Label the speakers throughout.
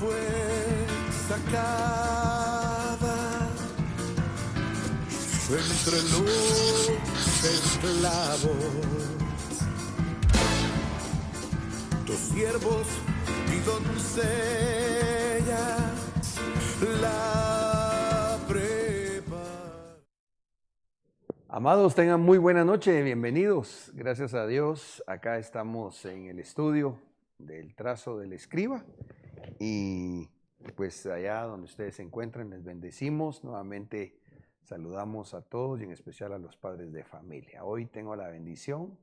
Speaker 1: fue sacada entre los esclavos. Tus siervos y doncellas la preparan.
Speaker 2: Amados, tengan muy buena noche, bienvenidos. Gracias a Dios, acá estamos en el estudio del Trazo del Escriba y pues allá donde ustedes se encuentran les bendecimos. Nuevamente saludamos a todos y en especial a los padres de familia. Hoy tengo la bendición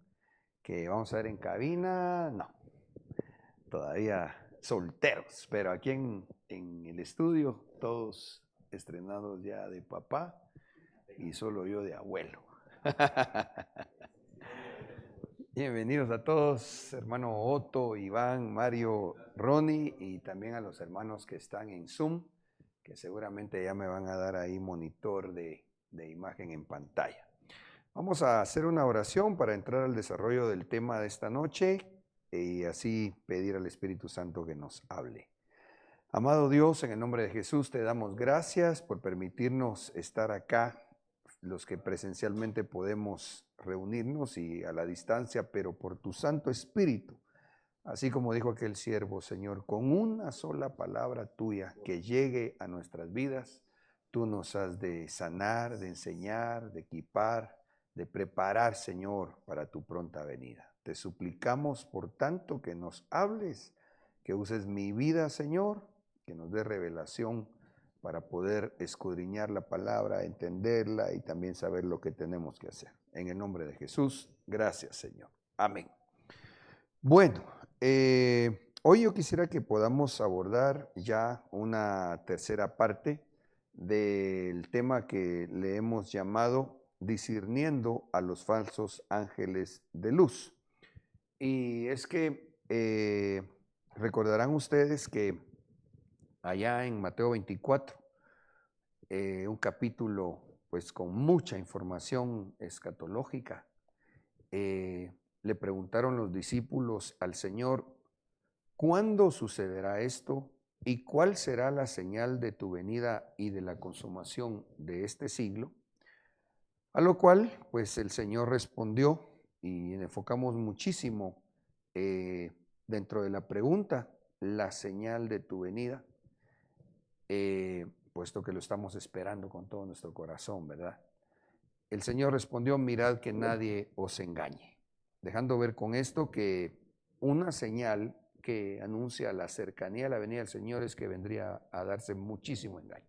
Speaker 2: que vamos a ver en cabina, no, todavía solteros, pero aquí en el estudio todos estrenados ya de papá y solo yo de abuelo. Bienvenidos a todos, hermano Otto, Iván, Mario, Ronnie y también a los hermanos que están en Zoom, que seguramente ya me van a dar ahí monitor de imagen en pantalla. Vamos a hacer una oración para entrar al desarrollo del tema de esta noche y así pedir al Espíritu Santo que nos hable. Amado Dios, en el nombre de Jesús te damos gracias por permitirnos estar acá, los que presencialmente podemos reunirnos y a la distancia, pero por tu Santo Espíritu, así como dijo aquel siervo, Señor, con una sola palabra tuya que llegue a nuestras vidas, tú nos has de sanar, de enseñar, de equipar, de preparar, Señor, para tu pronta venida. Te suplicamos, por tanto, que nos hables, que uses mi vida, Señor, que nos dé revelación para poder escudriñar la palabra, entenderla y también saber lo que tenemos que hacer. En el nombre de Jesús, gracias, Señor. Amén. Bueno, hoy yo quisiera que podamos abordar ya una tercera parte del tema que le hemos llamado discerniendo a los falsos ángeles de luz. Y es que recordarán ustedes que allá en Mateo 24, un capítulo pues con mucha información escatológica, le preguntaron los discípulos al Señor, ¿cuándo sucederá esto? ¿Y cuál será la señal de tu venida y de la consumación de este siglo? A lo cual, pues el Señor respondió, y enfocamos muchísimo dentro de la pregunta, la señal de tu venida, puesto que lo estamos esperando con todo nuestro corazón, ¿verdad? El Señor respondió, mirad que nadie os engañe, dejando ver con esto que una señal que anuncia la cercanía de la venida del Señor es que vendría a darse muchísimo engaño.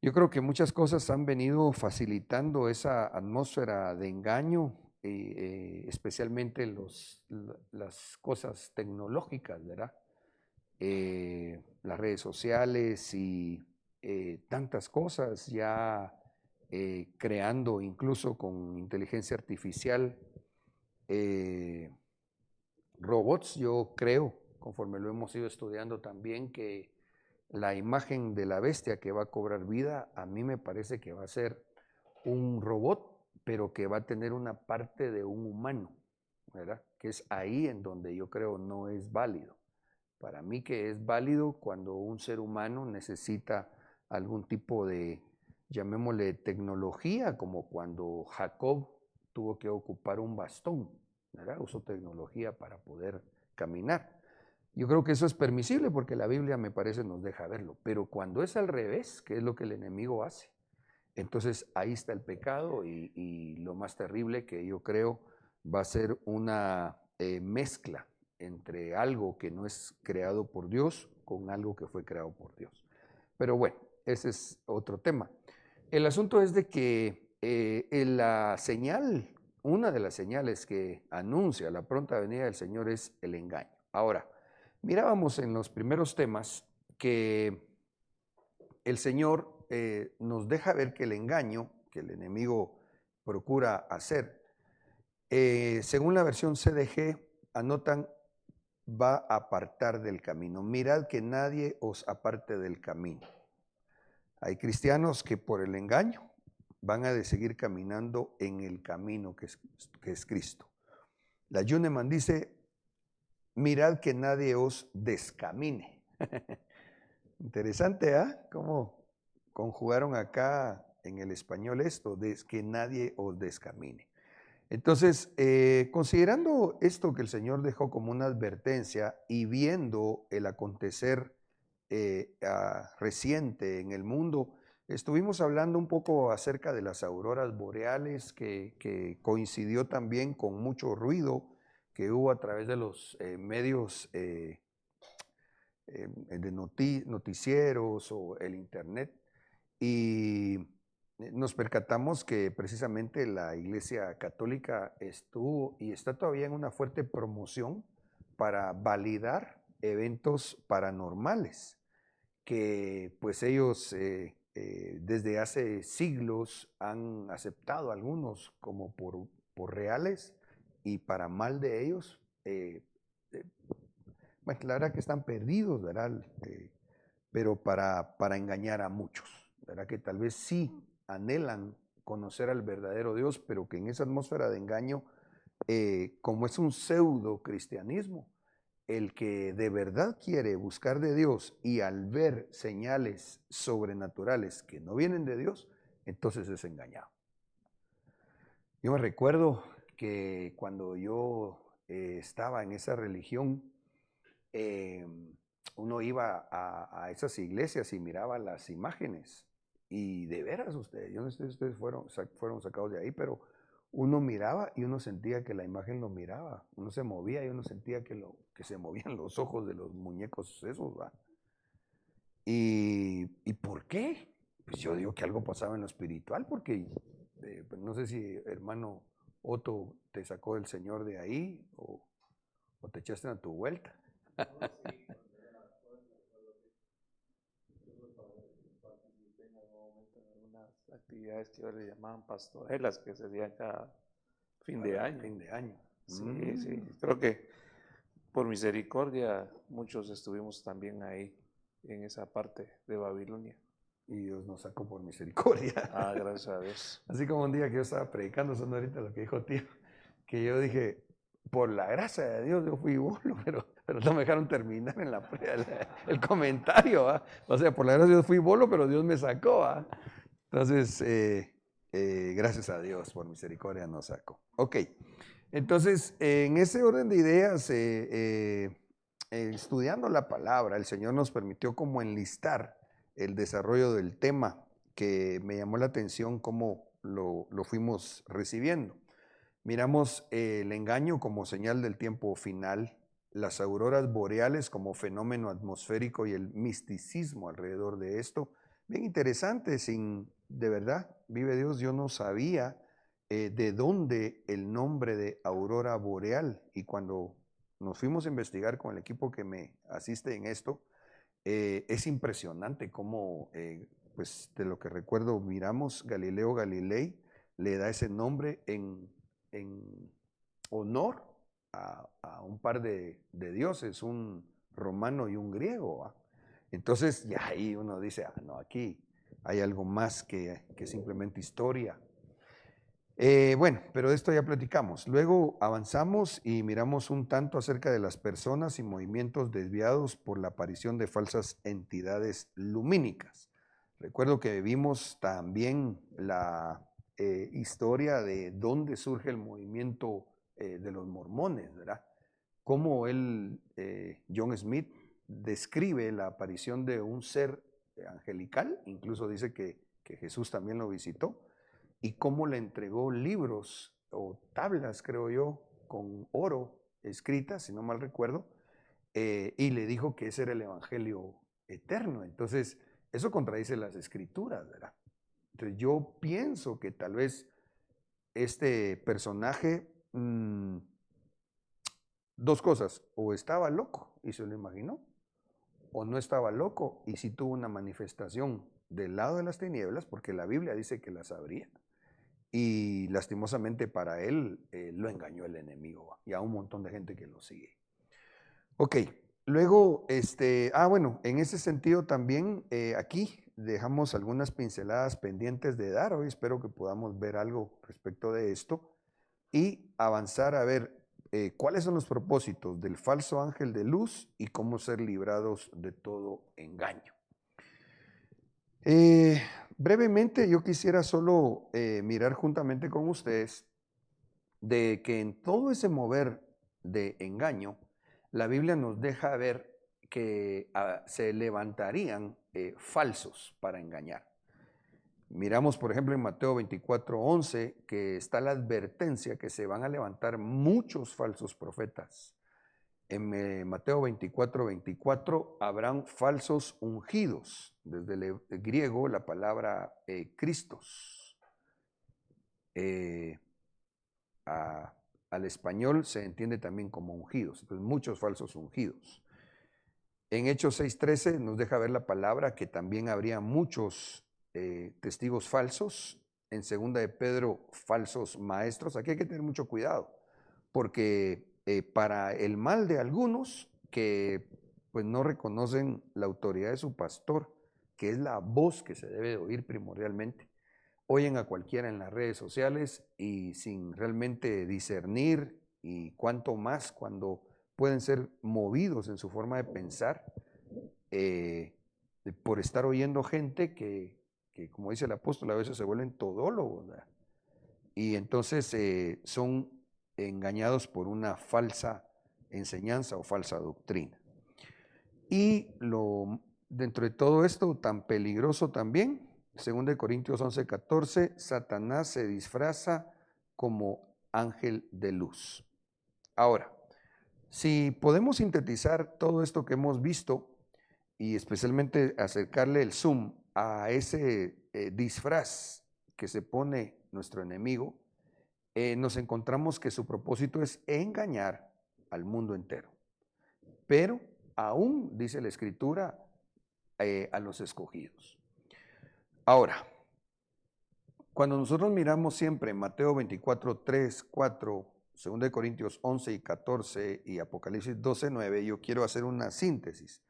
Speaker 2: Yo creo que muchas cosas han venido facilitando esa atmósfera de engaño, especialmente las cosas tecnológicas, ¿verdad? Las redes sociales y tantas cosas ya creando incluso con inteligencia artificial robots. Yo creo, conforme lo hemos ido estudiando también, que la imagen de la bestia que va a cobrar vida, a mí me parece que va a ser un robot, pero que va a tener una parte de un humano, ¿verdad? Que es ahí en donde yo creo no es válido. Para mí que es válido cuando un ser humano necesita algún tipo de, llamémosle, tecnología, como cuando Jacob tuvo que ocupar un bastón, ¿verdad? Usó tecnología para poder caminar. Yo creo que eso es permisible porque la Biblia, me parece, nos deja verlo. Pero cuando es al revés, que es lo que el enemigo hace, entonces ahí está el pecado y lo más terrible que yo creo va a ser una mezcla entre algo que no es creado por Dios con algo que fue creado por Dios. Pero bueno, ese es otro tema. El asunto es de que la señal, una de las señales que anuncia la pronta venida del Señor es el engaño. Ahora, mirábamos en los primeros temas que el Señor nos deja ver que el engaño que el enemigo procura hacer, según la versión CDG, anotan, va a apartar del camino. Mirad que nadie os aparte del camino. Hay cristianos que por el engaño van a seguir caminando en el camino que es Cristo. La Yuneman dice, mirad que nadie os descamine. Interesante, ¿ah? ¿Cómo conjugaron acá en el español esto, de que nadie os descamine? Entonces, considerando esto que el Señor dejó como una advertencia y viendo el acontecer reciente en el mundo, estuvimos hablando un poco acerca de las auroras boreales, que coincidió también con mucho ruido que hubo a través de los medios de noticieros o el internet. Y nos percatamos que precisamente la Iglesia Católica estuvo y está todavía en una fuerte promoción para validar eventos paranormales que pues ellos desde hace siglos han aceptado algunos como por reales, y para mal de ellos, eh, bueno, la verdad que están perdidos, ¿verdad? Pero para engañar a muchos, ¿verdad? Que tal vez sí anhelan conocer al verdadero Dios, pero que en esa atmósfera de engaño, como es un pseudo cristianismo, el que de verdad quiere buscar de Dios y al ver señales sobrenaturales que no vienen de Dios, entonces es engañado. Yo me recuerdo que cuando yo estaba en esa religión, eh, uno iba a esas iglesias y miraba las imágenes. Y de veras ustedes, yo no sé si ustedes fueron sacados de ahí, pero uno miraba y uno sentía que la imagen lo miraba. Uno se movía y uno sentía que se movían los ojos de los muñecos esos, ¿va? ¿Y por qué? Pues yo digo que algo pasaba en lo espiritual, porque pues no sé si hermano Otto te sacó el Señor de ahí o te echaste a tu vuelta.
Speaker 3: Algunas actividades que le llamaban pastorelas que se hacían cada fin de año.
Speaker 2: Fin de año.
Speaker 3: Sí, sí, creo que por misericordia muchos estuvimos también ahí en esa parte de Babilonia.
Speaker 2: Y Dios nos sacó por misericordia.
Speaker 3: Ah, gracias a Dios.
Speaker 2: Así como un día que yo estaba predicando, son ahorita lo que dijo tío, que yo dije, por la gracia de Dios yo fui bolo, pero no me dejaron terminar en el comentario, ¿va? O sea, por la gracia de Dios fui bolo, pero Dios me sacó, ¿va? Entonces, gracias a Dios por misericordia nos sacó. Ok, entonces, en ese orden de ideas, estudiando la palabra, el Señor nos permitió como enlistar el desarrollo del tema, que me llamó la atención cómo lo fuimos recibiendo. Miramos el engaño como señal del tiempo final, las auroras boreales como fenómeno atmosférico y el misticismo alrededor de esto. Bien interesante, de verdad, vive Dios, yo no sabía de dónde el nombre de aurora boreal, y cuando nos fuimos a investigar con el equipo que me asiste en esto, es impresionante cómo, pues de lo que recuerdo, miramos Galileo Galilei le da ese nombre en honor a un par de dioses, un romano y un griego, ¿va? Entonces ya ahí uno dice, ah, no, aquí hay algo más que simplemente historia. Bueno, pero de esto ya platicamos. Luego avanzamos y miramos un tanto acerca de las personas y movimientos desviados por la aparición de falsas entidades lumínicas. Recuerdo que vimos también la historia de dónde surge el movimiento de los mormones, ¿verdad? Cómo John Smith, describe la aparición de un ser angelical, incluso dice que Jesús también lo visitó, y cómo le entregó libros o tablas, creo yo, con oro escritas, si no mal recuerdo, y le dijo que ese era el evangelio eterno. Entonces, eso contradice las escrituras, ¿verdad? Entonces, yo pienso que tal vez este personaje, dos cosas, o estaba loco y se lo imaginó, o no estaba loco y sí tuvo una manifestación del lado de las tinieblas, porque la Biblia dice que las habría. Y lastimosamente para él lo engañó el enemigo, y a un montón de gente que lo sigue. Ok, luego, bueno, en ese sentido también aquí dejamos algunas pinceladas pendientes de dar. Hoy espero que podamos ver algo respecto de esto y avanzar a ver cuáles son los propósitos del falso ángel de luz y cómo ser librados de todo engaño. Brevemente, yo quisiera solo mirar juntamente con ustedes de que en todo ese mover de engaño, la Biblia nos deja ver que se levantarían falsos para engañar. Miramos, por ejemplo, en Mateo 24:11, que está la advertencia que se van a levantar muchos falsos profetas. En Mateo 24:24 habrán falsos ungidos. Desde el griego la palabra Cristos. Al español se entiende también como ungidos. Entonces, muchos falsos ungidos. En Hechos 6:13 nos deja ver la palabra que también habría muchos testigos falsos. En 2 de Pedro, falsos maestros. Aquí hay que tener mucho cuidado, porque para el mal de algunos que pues no reconocen la autoridad de su pastor, que es la voz que se debe de oír primordialmente, oyen a cualquiera en las redes sociales y sin realmente discernir, y cuanto más cuando pueden ser movidos en su forma de pensar por estar oyendo gente que como dice el apóstol, a veces se vuelven todólogos, ¿verdad? Y entonces son engañados por una falsa enseñanza o falsa doctrina. Y dentro de todo esto tan peligroso también, 2 Corintios 11:14, Satanás se disfraza como ángel de luz. Ahora, si podemos sintetizar todo esto que hemos visto y especialmente acercarle el zoom a ese disfraz que se pone nuestro enemigo, nos encontramos que su propósito es engañar al mundo entero. Pero aún, dice la Escritura, a los escogidos. Ahora, cuando nosotros miramos siempre Mateo 24:3, 4, 2 Corintios 11 y 14 y Apocalipsis 12:9, yo quiero hacer una síntesis.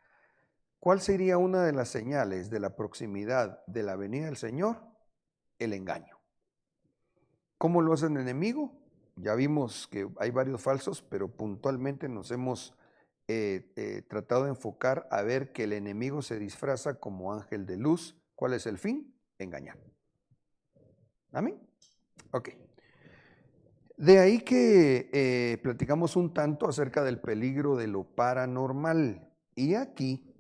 Speaker 2: ¿Cuál sería una de las señales de la proximidad de la venida del Señor? El engaño. ¿Cómo lo hace el enemigo? Ya vimos que hay varios falsos, pero puntualmente nos hemos tratado de enfocar a ver que el enemigo se disfraza como ángel de luz. ¿Cuál es el fin? Engañar. ¿Amén? Ok. De ahí que platicamos un tanto acerca del peligro de lo paranormal. Y aquí,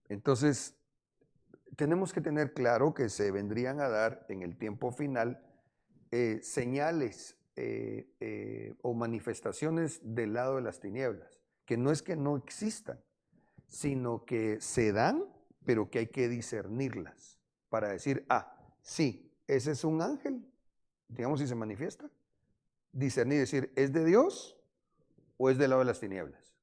Speaker 2: entonces, tenemos que tener claro que se vendrían a dar en el tiempo final señales o manifestaciones del lado de las tinieblas, que no es que no existan, sino que se dan, pero que hay que discernirlas para decir, sí, ese es un ángel, digamos, si se manifiesta, discernir, decir, ¿es de Dios o es del lado de las tinieblas?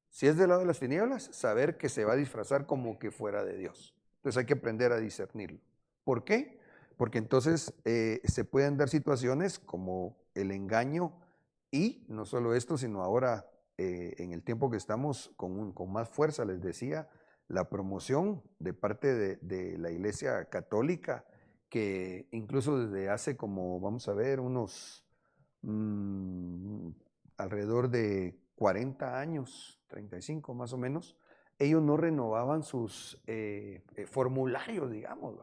Speaker 2: Si es del lado de las tinieblas, saber que se va a disfrazar como que fuera de Dios. Entonces hay que aprender a discernirlo. ¿Por qué? Porque entonces se pueden dar situaciones como el engaño y no solo esto, sino ahora en el tiempo que estamos con más fuerza, les decía, la promoción de parte de la Iglesia Católica, que incluso desde hace como, vamos a ver, unos alrededor de 40 años, 35 más o menos, ellos no renovaban sus formularios, digamos,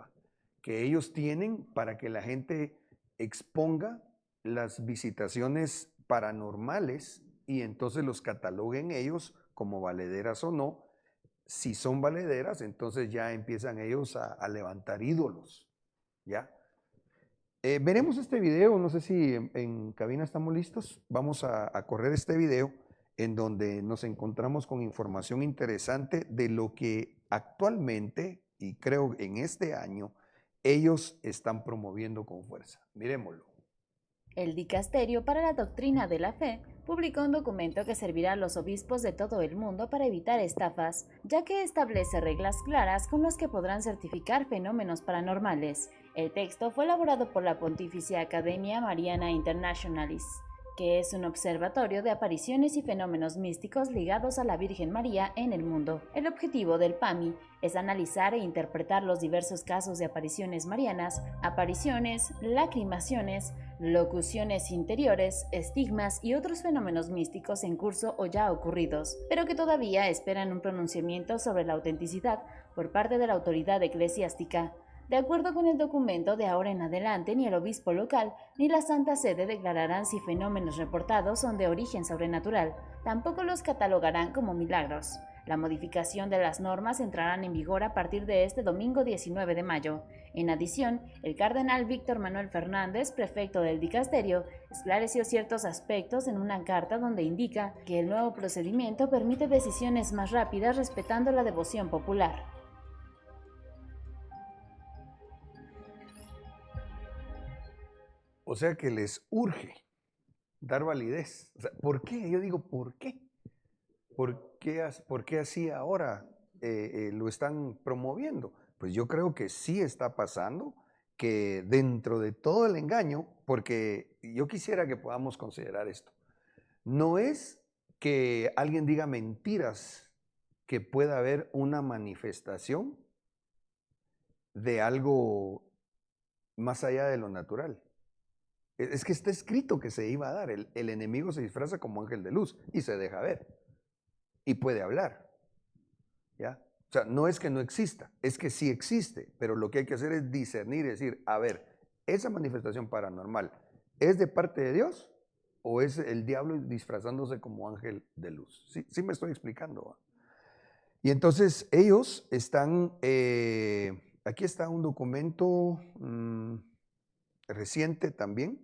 Speaker 2: que ellos tienen para que la gente exponga las visitaciones paranormales y entonces los cataloguen ellos como valederas o no. Si son valederas, entonces ya empiezan ellos a levantar ídolos, ¿ya? Veremos este video, no sé si en cabina estamos listos. Vamos a correr este video en donde nos encontramos con información interesante de lo que actualmente, y creo en este año, ellos están promoviendo con fuerza. Miremoslo.
Speaker 4: El Dicasterio para la Doctrina de la Fe publicó un documento que servirá a los obispos de todo el mundo para evitar estafas, ya que establece reglas claras con las que podrán certificar fenómenos paranormales. El texto fue elaborado por la Pontificia Academia Mariana Internationalis. que es un observatorio de apariciones y fenómenos místicos ligados a la Virgen María en el mundo. El objetivo del PAMI es analizar e interpretar los diversos casos de apariciones marianas, apariciones, lacrimaciones, locuciones interiores, estigmas y otros fenómenos místicos en curso o ya ocurridos, pero que todavía esperan un pronunciamiento sobre la autenticidad por parte de la autoridad eclesiástica. De acuerdo con el documento, de ahora en adelante ni el obispo local ni la Santa Sede declararán si fenómenos reportados son de origen sobrenatural, tampoco los catalogarán como milagros. La modificación de las normas entrarán en vigor a partir de este domingo 19 de mayo. En adición, el cardenal Víctor Manuel Fernández, prefecto del dicasterio, esclareció ciertos aspectos en una carta donde indica que el nuevo procedimiento permite decisiones más rápidas respetando la devoción popular.
Speaker 2: O sea que les urge dar validez. O sea, ¿por qué? Yo digo, ¿por qué? ¿Por qué así ahora lo están promoviendo? Pues yo creo que sí está pasando, que dentro de todo el engaño, porque yo quisiera que podamos considerar esto, no es que alguien diga mentiras, que pueda haber una manifestación de algo más allá de lo natural. Es que está escrito que se iba a dar. El enemigo se disfraza como ángel de luz y se deja ver. Y puede hablar. ¿Ya? O sea, no es que no exista, es que sí existe. Pero lo que hay que hacer es discernir y decir, a ver, esa manifestación paranormal, ¿es de parte de Dios o es el diablo disfrazándose como ángel de luz? Sí me estoy explicando, ¿va? Y entonces ellos están, aquí está un documento reciente también,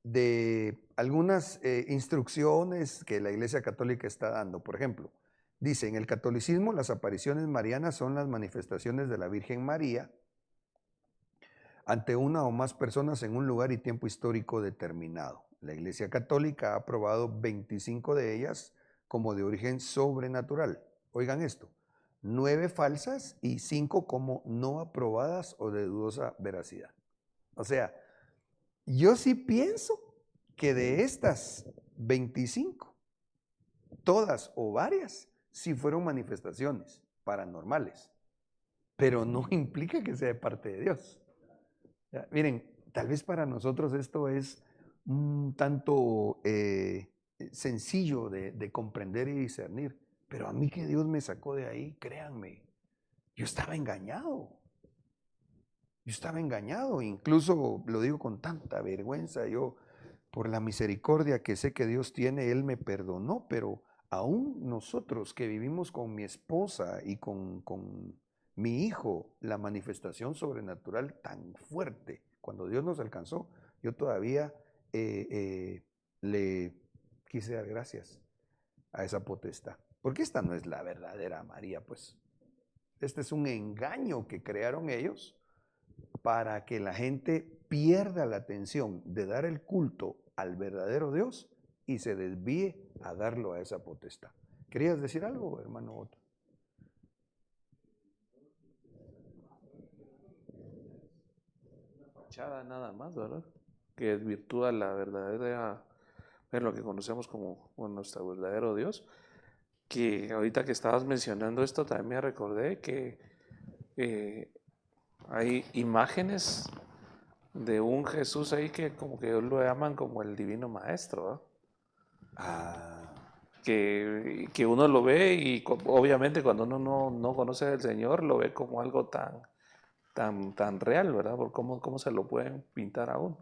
Speaker 2: de algunas instrucciones que la Iglesia Católica está dando. Por ejemplo, dice, en el catolicismo las apariciones marianas son las manifestaciones de la Virgen María ante una o más personas en un lugar y tiempo histórico determinado. La Iglesia Católica ha aprobado 25 de ellas como de origen sobrenatural. Oigan esto, 9 falsas y 5 como no aprobadas o de dudosa veracidad. O sea, yo sí pienso que de estas 25, todas o varias, sí fueron manifestaciones paranormales, pero no implica que sea de parte de Dios. Ya, miren, tal vez para nosotros esto es un tanto sencillo de comprender y discernir, pero a mí que Dios me sacó de ahí, créanme, yo estaba engañado. Yo estaba engañado, incluso lo digo con tanta vergüenza, yo por la misericordia que sé que Dios tiene, Él me perdonó, pero aún nosotros que vivimos con mi esposa y con mi hijo, la manifestación sobrenatural tan fuerte, cuando Dios nos alcanzó, yo todavía le quise dar gracias a esa potestad, porque esta no es la verdadera María, pues. Este es un engaño que crearon ellos para que la gente pierda la atención de dar el culto al verdadero Dios y se desvíe a darlo a esa potestad. ¿Querías decir algo, hermano Otto?
Speaker 3: Fachada nada más, ¿verdad? Que desvirtúa la verdadera, en lo que conocemos como nuestro verdadero Dios. Que ahorita que estabas mencionando esto, también me recordé que hay imágenes de un Jesús ahí que como que ellos lo llaman como el divino maestro, ¿no? Que uno lo ve y obviamente cuando uno no conoce al Señor lo ve como algo tan real, ¿verdad? Por cómo se lo pueden pintar a uno.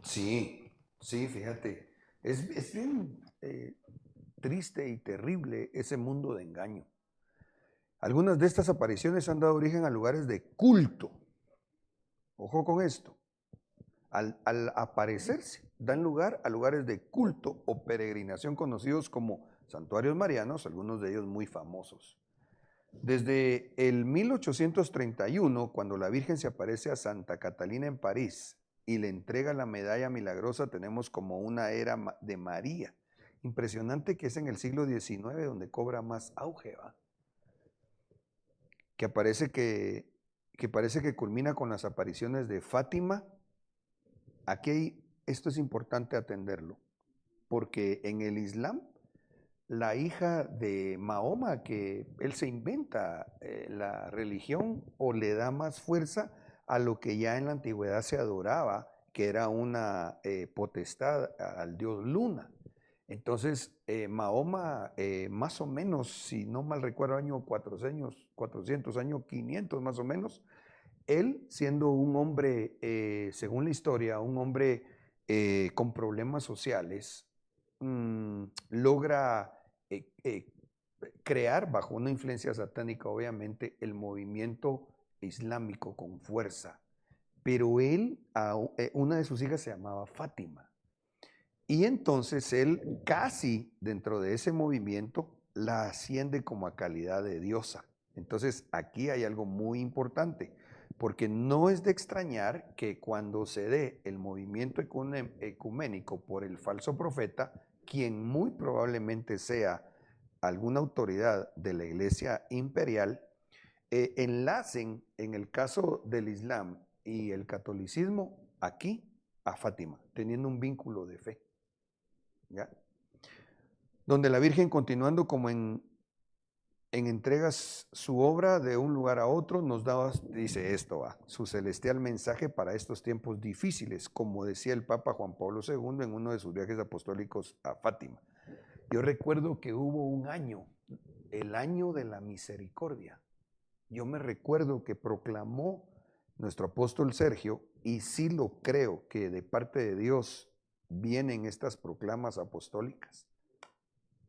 Speaker 2: Sí, fíjate, es bien triste y terrible ese mundo de engaño. Algunas de estas apariciones han dado origen a lugares de culto. Ojo con esto. Al aparecerse, dan lugar a lugares de culto o peregrinación conocidos como santuarios marianos, algunos de ellos muy famosos. Desde el 1831, cuando la Virgen se aparece a Santa Catalina en París y le entrega la medalla milagrosa, tenemos como una era de María. Impresionante que es en el siglo XIX donde cobra más auge, ¿va? Que parece que culmina con las apariciones de Fátima. Aquí esto es importante atenderlo. porque en el Islam, la hija de Mahoma, que él se inventa la religión o le da más fuerza a lo que ya en la antigüedad se adoraba, que era una potestad al dios Luna. Entonces, Mahoma, más o menos, si no mal recuerdo, año 400, año 500 más o menos, él siendo un hombre, según la historia, un hombre con problemas sociales, logra crear, bajo una influencia satánica obviamente, el movimiento islámico con fuerza. Pero él, una de sus hijas se llamaba Fátima. Y entonces él casi dentro de ese movimiento la asciende como a calidad de diosa. Entonces aquí hay algo muy importante, porque no es de extrañar que cuando se dé el movimiento ecuménico por el falso profeta, quien muy probablemente sea alguna autoridad de la iglesia imperial, enlacen en el caso del Islam y el catolicismo aquí a Fátima, teniendo un vínculo de fe. ¿Ya? Donde la Virgen, continuando como en entregas su obra de un lugar a otro, nos da, dice esto, su celestial mensaje para estos tiempos difíciles, como decía el Papa Juan Pablo II en uno de sus viajes apostólicos a Fátima. Yo recuerdo que hubo un año, el año de la misericordia. Yo me recuerdo que proclamó nuestro apóstol Sergio, y sí lo creo que de parte de Dios vienen estas proclamas apostólicas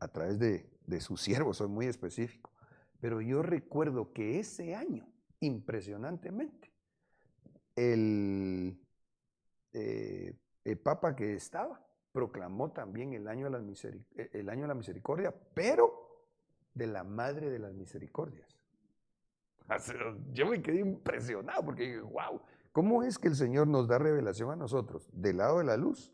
Speaker 2: a través de sus siervos, soy muy específico. Pero yo recuerdo que ese año, impresionantemente, el Papa que estaba proclamó también el año de la misericordia, pero de la Madre de las Misericordias. Yo me quedé impresionado porque dije, wow, ¿cómo es que el Señor nos da revelación a nosotros del lado de la luz?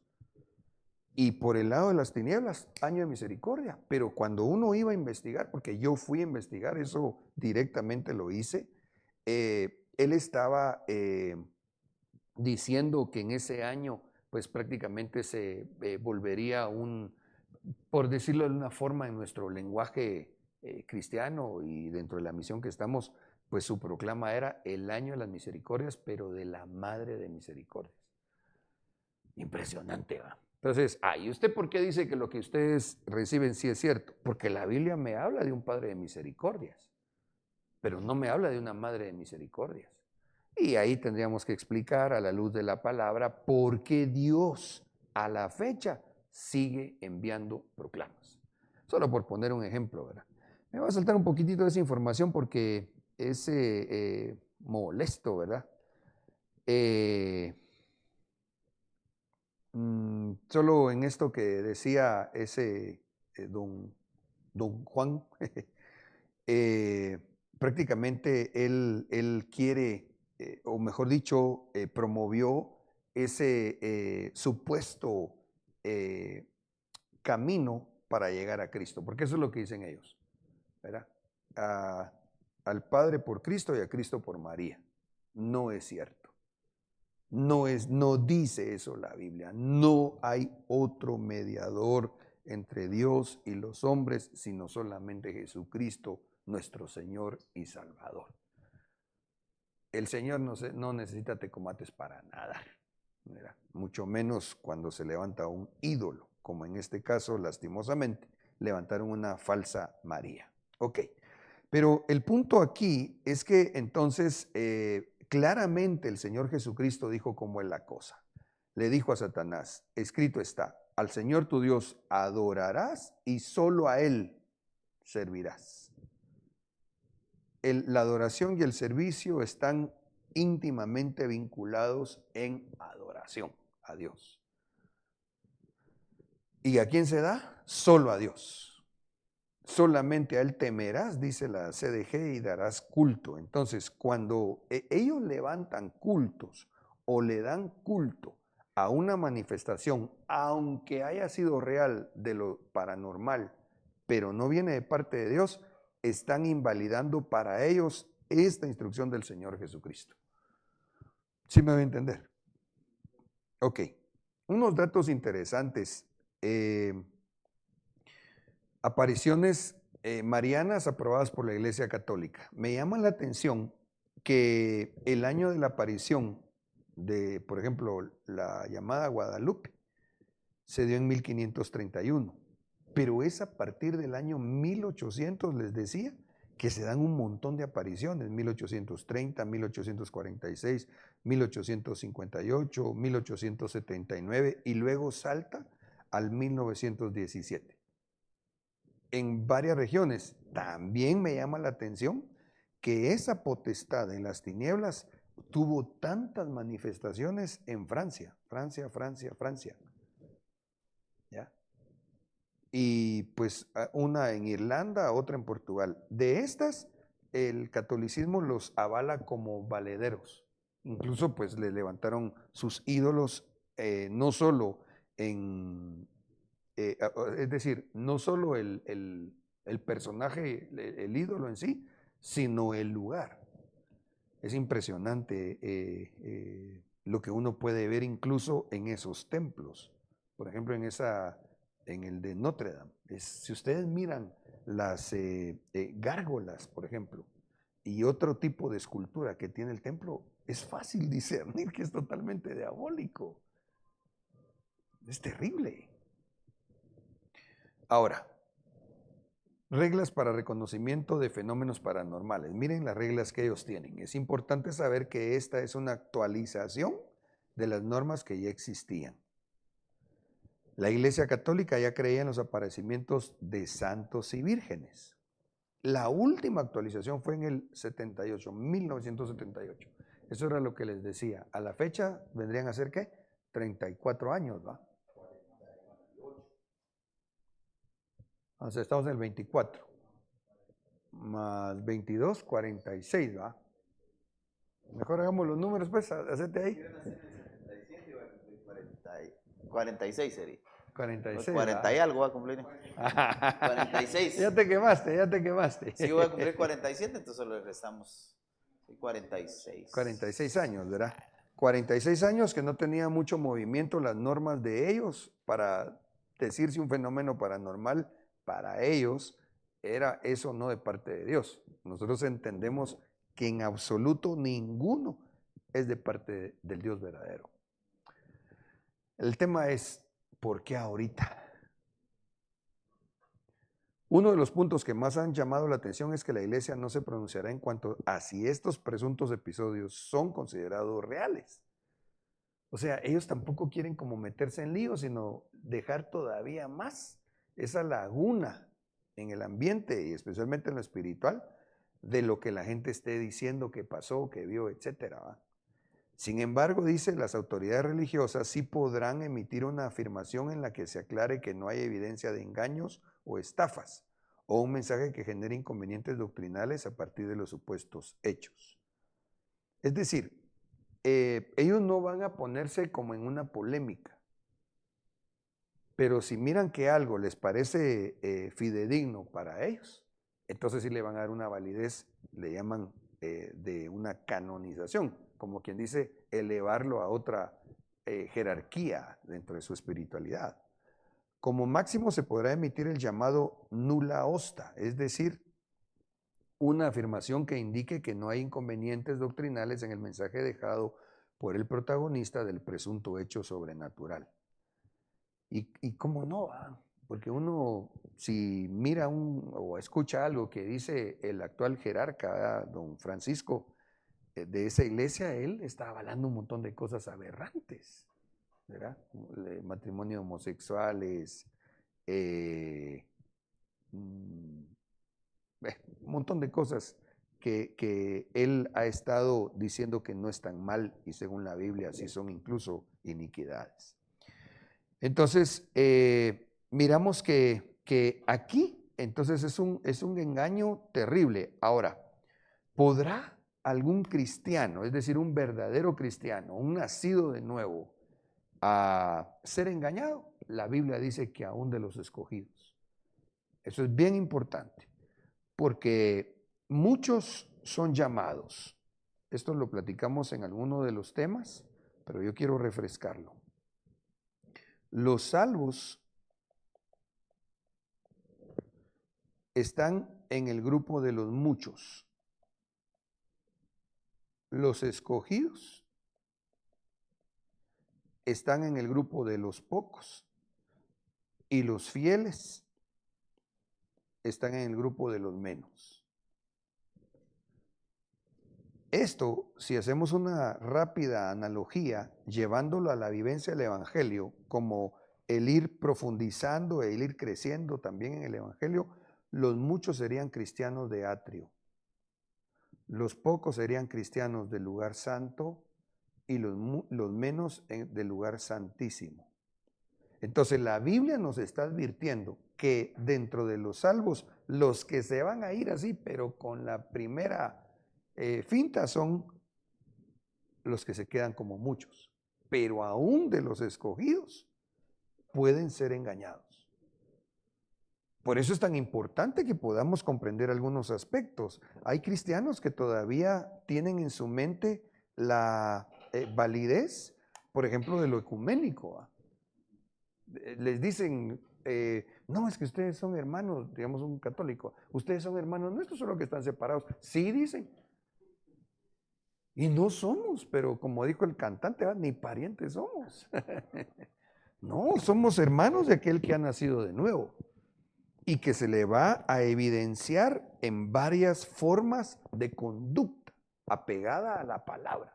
Speaker 2: Y por el lado de las tinieblas, año de misericordia. Pero cuando uno iba a investigar, porque yo fui a investigar, eso directamente lo hice, él estaba diciendo que en ese año, pues prácticamente se volvería por decirlo de una forma en nuestro lenguaje cristiano y dentro de la misión que estamos, pues su proclama era el año de las misericordias, pero de la Madre de Misericordias. Impresionante, ¿va? Entonces, ¿y usted por qué dice que lo que ustedes reciben sí es cierto? Porque la Biblia me habla de un Padre de misericordias, pero no me habla de una Madre de misericordias. Y ahí tendríamos que explicar a la luz de la palabra por qué Dios a la fecha sigue enviando proclamas. Solo por poner un ejemplo, ¿verdad? Me va a saltar un poquitito de esa información porque es molesto, ¿verdad? Solo en esto que decía ese don Juan, prácticamente él quiere, o mejor dicho, promovió ese supuesto camino para llegar a Cristo, porque eso es lo que dicen ellos, ¿verdad? Al Padre por Cristo y a Cristo por María. No es cierto. No dice eso la Biblia. No hay otro mediador entre Dios y los hombres, sino solamente Jesucristo, nuestro Señor y Salvador. El Señor no necesita tecomates para nada, ¿verdad? Mucho menos cuando se levanta un ídolo, como en este caso, lastimosamente, levantaron una falsa María. Ok, pero el punto aquí es que entonces claramente el Señor Jesucristo dijo cómo es la cosa. Le dijo a Satanás, escrito está, al Señor tu Dios adorarás y solo a Él servirás. La adoración y el servicio están íntimamente vinculados en adoración a Dios. ¿Y a quién se da? Solo a Dios. Solamente a Él temerás, dice la CDG, y darás culto. Entonces, cuando ellos levantan cultos o le dan culto a una manifestación, aunque haya sido real de lo paranormal, pero no viene de parte de Dios, están invalidando para ellos esta instrucción del Señor Jesucristo. ¿Sí me va a entender? Ok, unos datos interesantes apariciones marianas aprobadas por la Iglesia Católica. Me llama la atención que el año de la aparición de, por ejemplo, la llamada Guadalupe, se dio en 1531, pero es a partir del año 1800, les decía, que se dan un montón de apariciones, 1830, 1846, 1858, 1879 y luego salta al 1917. En varias regiones también me llama la atención que esa potestad en las tinieblas tuvo tantas manifestaciones en Francia. ¿Ya? Y pues una en Irlanda, otra en Portugal. De estas, el catolicismo los avala como valederos. Incluso pues le levantaron sus ídolos, no solo en, es decir, no solo el personaje, el ídolo en sí, sino el lugar. Es impresionante lo que uno puede ver incluso en esos templos. Por ejemplo, en el de Notre Dame. Si ustedes miran las gárgolas, por ejemplo, y otro tipo de escultura que tiene el templo, es fácil discernir que es totalmente diabólico. Es terrible. Ahora, reglas para reconocimiento de fenómenos paranormales. Miren las reglas que ellos tienen. Es importante saber que esta es una actualización de las normas que ya existían. La Iglesia Católica ya creía en los aparecimientos de santos y vírgenes. La última actualización fue en el 78, 1978. Eso era lo que les decía. A la fecha vendrían a ser, ¿qué? 34 años, ¿va? O sea, estamos en el 24. Más 22, 46, ¿va? Mejor hagamos los números, pues, hacete ahí.
Speaker 5: 46 sería.
Speaker 2: 46.
Speaker 5: 40 y algo va a cumplir. 46.
Speaker 2: Ya te quemaste.
Speaker 5: Sí, voy a cumplir 47, entonces solo le restamos 46.
Speaker 2: 46 años, ¿verdad? 46 años que no tenía mucho movimiento las normas de ellos para decir si un fenómeno paranormal para ellos era eso no de parte de Dios. Nosotros entendemos que en absoluto ninguno es de parte del Dios verdadero. El tema es, ¿por qué ahorita? Uno de los puntos que más han llamado la atención es que la Iglesia no se pronunciará en cuanto a si estos presuntos episodios son considerados reales. O sea, ellos tampoco quieren como meterse en lío, sino dejar todavía más esa laguna en el ambiente y especialmente en lo espiritual de lo que la gente esté diciendo que pasó, que vio, etcétera, ¿va? Sin embargo, dice, las autoridades religiosas sí podrán emitir una afirmación en la que se aclare que no hay evidencia de engaños o estafas, o un mensaje que genere inconvenientes doctrinales a partir de los supuestos hechos. Es decir, ellos no van a ponerse como en una polémica, pero si miran que algo les parece fidedigno para ellos, entonces sí le van a dar una validez, le llaman de una canonización, como quien dice, elevarlo a otra jerarquía dentro de su espiritualidad. Como máximo se podrá emitir el llamado nulla osta, es decir, una afirmación que indique que no hay inconvenientes doctrinales en el mensaje dejado por el protagonista del presunto hecho sobrenatural. ¿Y cómo no? Porque uno, si mira o escucha algo que dice el actual jerarca, don Francisco, de esa iglesia, él está avalando un montón de cosas aberrantes, ¿verdad? Matrimonio homosexuales, un montón de cosas que él ha estado diciendo que no están mal y según la Biblia sí son incluso iniquidades. Entonces, miramos que aquí, entonces es un engaño terrible. Ahora, ¿podrá algún cristiano, es decir, un verdadero cristiano, un nacido de nuevo, a ser engañado? La Biblia dice que aún de los escogidos. Eso es bien importante, porque muchos son llamados. Esto lo platicamos en alguno de los temas, pero yo quiero refrescarlo. Los salvos están en el grupo de los muchos. Los escogidos están en el grupo de los pocos. Y los fieles están en el grupo de los menos. Esto, si hacemos una rápida analogía, llevándolo a la vivencia del Evangelio, como el ir profundizando e ir creciendo también en el Evangelio, los muchos serían cristianos de atrio, los pocos serían cristianos del lugar santo y los menos del lugar santísimo. Entonces la Biblia nos está advirtiendo que dentro de los salvos, los que se van a ir así, pero con la primera finta, son los que se quedan como muchos. Pero aún de los escogidos pueden ser engañados. Por eso es tan importante que podamos comprender algunos aspectos. Hay cristianos que todavía tienen en su mente la validez, por ejemplo, de lo ecuménico. Les dicen, no, es que ustedes son hermanos, digamos un católico, ustedes son hermanos nuestros, solo que están separados. Sí, dicen. Y no somos, pero como dijo el cantante, ni parientes somos. No, somos hermanos de aquel que ha nacido de nuevo y que se le va a evidenciar en varias formas de conducta apegada a la palabra.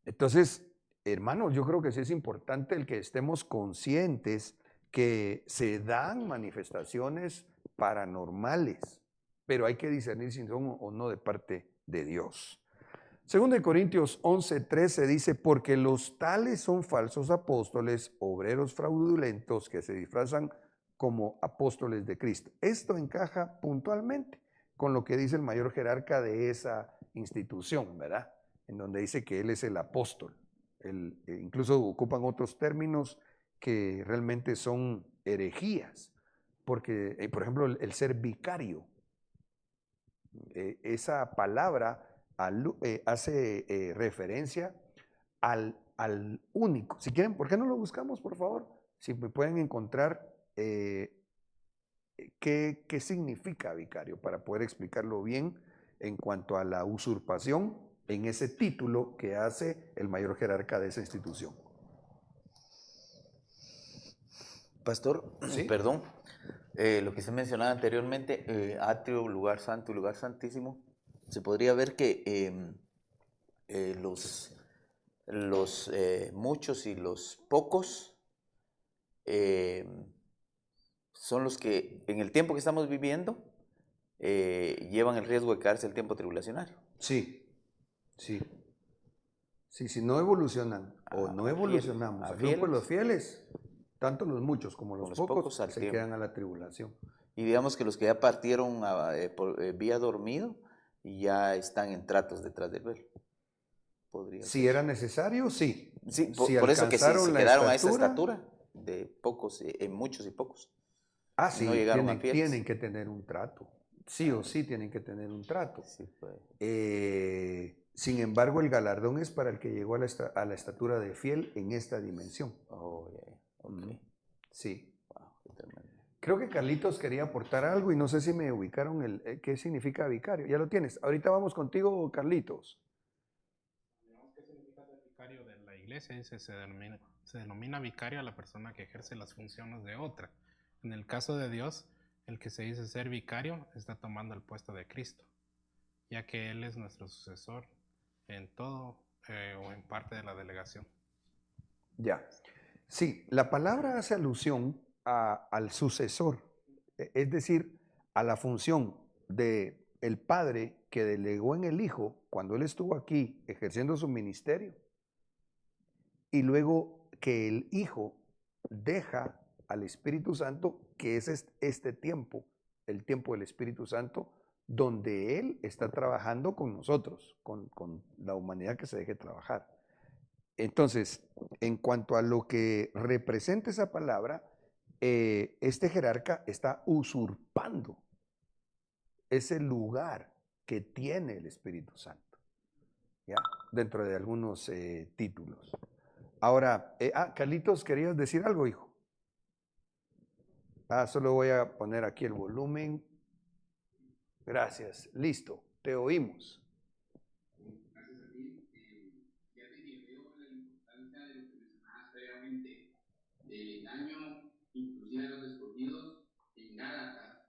Speaker 2: Entonces, hermanos, yo creo que sí es importante el que estemos conscientes que se dan manifestaciones paranormales, pero hay que discernir si son o no de parte de Dios. Según de Corintios 11:13 dice, porque los tales son falsos apóstoles, obreros fraudulentos que se disfrazan como apóstoles de Cristo. Esto encaja puntualmente con lo que dice el mayor jerarca de esa institución, ¿verdad? En donde dice que él es el apóstol. Incluso ocupan otros términos que realmente son herejías, porque, por ejemplo, el ser vicario, esa palabra hace referencia al único. Si quieren, ¿por qué no lo buscamos, por favor? Si me pueden encontrar qué significa vicario, para poder explicarlo bien en cuanto a la usurpación en ese título que hace el mayor jerarca de esa institución.
Speaker 5: Pastor,
Speaker 2: ¿Sí?
Speaker 5: perdón, lo que se mencionaba anteriormente, atrio, lugar santo y lugar santísimo, se podría ver que los muchos y los pocos son los que en el tiempo que estamos viviendo llevan el riesgo de quedarse el tiempo tribulacionario.
Speaker 2: Sí, sí. Sí, si no evolucionan o no evolucionamos al grupo de los fieles, tanto los muchos como los pocos se quedan a la tribulación.
Speaker 5: Y digamos que los que ya partieron vía dormido ya están en tratos detrás del velo.
Speaker 2: Si era necesario, sí.
Speaker 5: Sí, por eso que sí, se quedaron a esa estatura de pocos, muchos y pocos.
Speaker 2: Ah, sí, no tienen que tener un trato. Sí o sí tienen que tener un trato.
Speaker 5: Sí, pues.
Speaker 2: Sin embargo, el galardón es para el que llegó a la estatura de fiel en esta dimensión.
Speaker 5: Oh, yeah. Okay.
Speaker 2: Sí.
Speaker 5: Wow, qué tremendo.
Speaker 2: Creo que Carlitos quería aportar algo y no sé si me ubicaron qué significa vicario. Ya lo tienes. Ahorita vamos contigo, Carlitos.
Speaker 6: ¿Qué significa ser vicario de la iglesia? Dice, se denomina vicario a la persona que ejerce las funciones de otra. En el caso de Dios, el que se dice ser vicario está tomando el puesto de Cristo, ya que Él es nuestro sucesor en todo o en parte de la delegación.
Speaker 2: Ya. Sí, la palabra hace alusión al sucesor, es decir, a la función del Padre que delegó en el Hijo cuando Él estuvo aquí ejerciendo su ministerio, y luego que el Hijo deja al Espíritu Santo, que es este tiempo, el tiempo del Espíritu Santo, donde Él está trabajando con nosotros, con la humanidad que se deje trabajar. Entonces, en cuanto a lo que representa esa palabra, este jerarca está usurpando ese lugar que tiene el Espíritu Santo, ¿ya? Dentro de algunos títulos. Ahora, Carlitos, ¿querías decir algo, hijo? Solo voy a poner aquí el volumen Gracias. Listo. Te oímos.
Speaker 7: Gracias a ti. Fíjate que veo la importancia de lo que mencionabas previamente, del engaño, inclusive de los escogidos, en Gálatas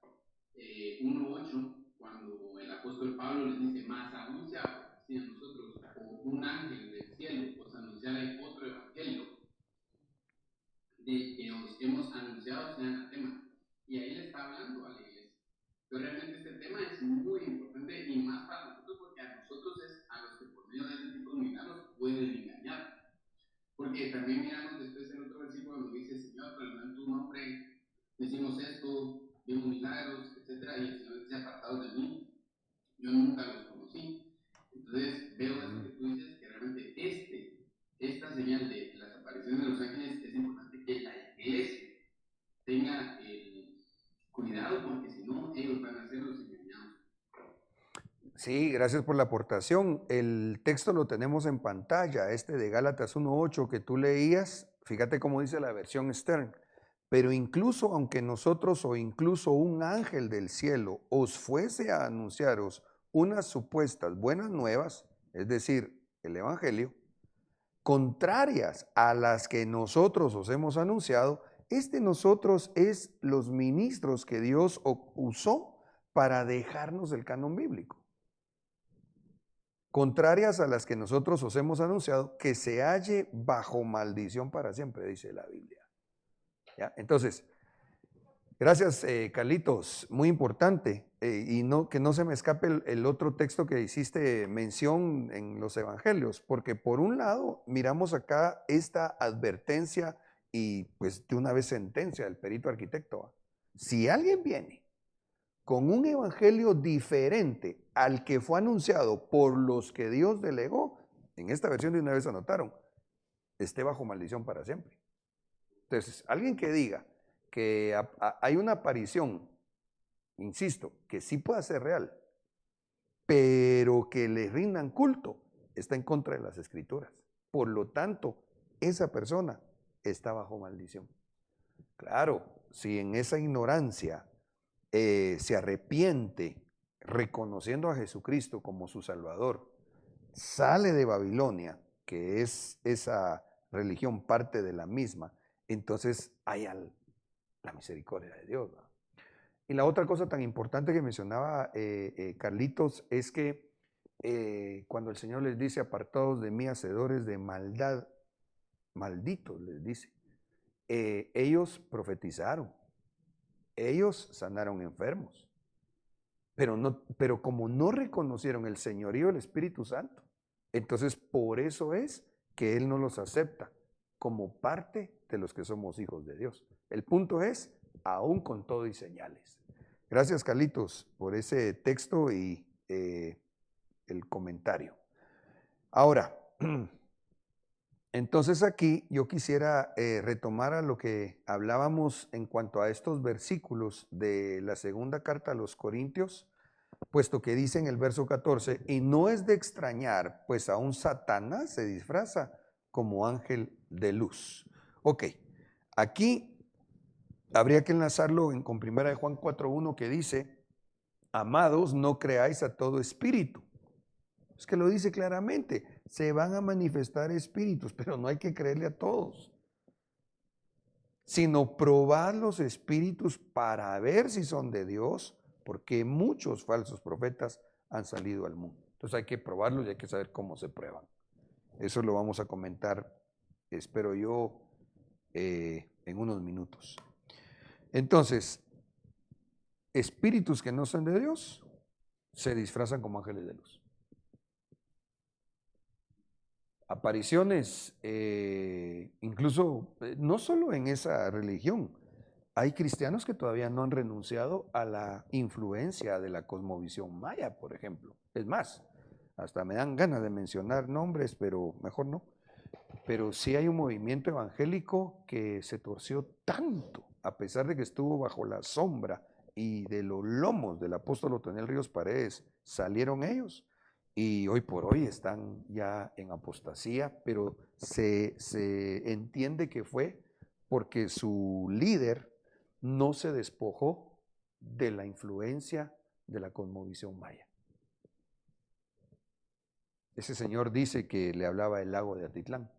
Speaker 7: 1:8, cuando el apóstol Pablo les dice, más aún se aparecía a nosotros, o un ángel del cielo, os anunciaré otro evangelio, de que os hemos anunciado sea anatema. Y ahí le está hablando a la iglesia. Pero realmente este tema es muy importante y más para nosotros porque a nosotros es a los que por medio de este tipo de milagros pueden engañar. Porque también miramos después en otro versículo donde dice, Señor, pero en tu nombre decimos esto, vimos milagros, etc. Y el Señor dice, apartados de mí, yo nunca los conocí. Entonces veo eso que tú dices, que realmente esta señal de las apariciones de los ángeles es importante que la iglesia tenga el cuidado porque si no, ellos van a ser los engañados.
Speaker 2: Sí, gracias por la aportación. El texto lo tenemos en pantalla, este de Gálatas 1:8 que tú leías. Fíjate cómo dice la versión Stern. Pero incluso aunque nosotros o incluso un ángel del cielo os fuese a anunciaros unas supuestas buenas nuevas, es decir, el evangelio, contrarias a las que nosotros os hemos anunciado, nosotros es los ministros que Dios usó para dejarnos el canon bíblico. Contrarias a las que nosotros os hemos anunciado, que se halle bajo maldición para siempre, dice la Biblia. ¿Ya? Entonces, gracias Carlitos, muy importante, y que no se me escape el otro texto que hiciste mención en los evangelios, porque por un lado miramos acá esta advertencia y pues de una vez sentencia del perito arquitecto. Si alguien viene con un evangelio diferente al que fue anunciado por los que Dios delegó, en esta versión de una vez anotaron, esté bajo maldición para siempre. Entonces, alguien que diga que hay una aparición, insisto, que sí pueda ser real, pero que le rindan culto, está en contra de las escrituras. Por lo tanto, esa persona está bajo maldición. Claro, si en esa ignorancia se arrepiente reconociendo a Jesucristo como su Salvador, sale de Babilonia, que es esa religión parte de la misma, entonces hay la misericordia de Dios, ¿no? Y la otra cosa tan importante que mencionaba Carlitos es que cuando el Señor les dice, apartados de mí, hacedores de maldad, malditos les dice, ellos profetizaron, ellos sanaron enfermos, pero como no reconocieron el señorío del Espíritu Santo, entonces por eso es que Él no los acepta como parte de los que somos hijos de Dios. El punto es, aún con todo y señales. Gracias, Carlitos, por ese texto y el comentario. Ahora, entonces aquí yo quisiera retomar a lo que hablábamos en cuanto a estos versículos de la segunda carta a los Corintios, puesto que dice en el verso 14, y no es de extrañar, pues aún Satanás se disfraza como ángel de luz. Ok, aquí habría que enlazarlo con 1 Juan 4:1 que dice, amados, no creáis a todo espíritu. Es que lo dice claramente, se van a manifestar espíritus, pero no hay que creerle a todos, sino probar los espíritus para ver si son de Dios, porque muchos falsos profetas han salido al mundo. Entonces hay que probarlos y hay que saber cómo se prueban. Eso lo vamos a comentar, espero yo, en unos minutos. Entonces, espíritus que no son de Dios se disfrazan como ángeles de luz. Apariciones, incluso no solo en esa religión, hay cristianos que todavía no han renunciado a la influencia de la cosmovisión maya, por ejemplo. Es más, hasta me dan ganas de mencionar nombres, pero mejor no. Pero sí hay un movimiento evangélico que se torció tanto, a pesar de que estuvo bajo la sombra y de los lomos del apóstol Otoniel Ríos Paredes, salieron ellos. Y hoy por hoy están ya en apostasía, pero se entiende que fue porque su líder no se despojó de la influencia de la cosmovisión maya. Ese señor dice que le hablaba del lago de Atitlán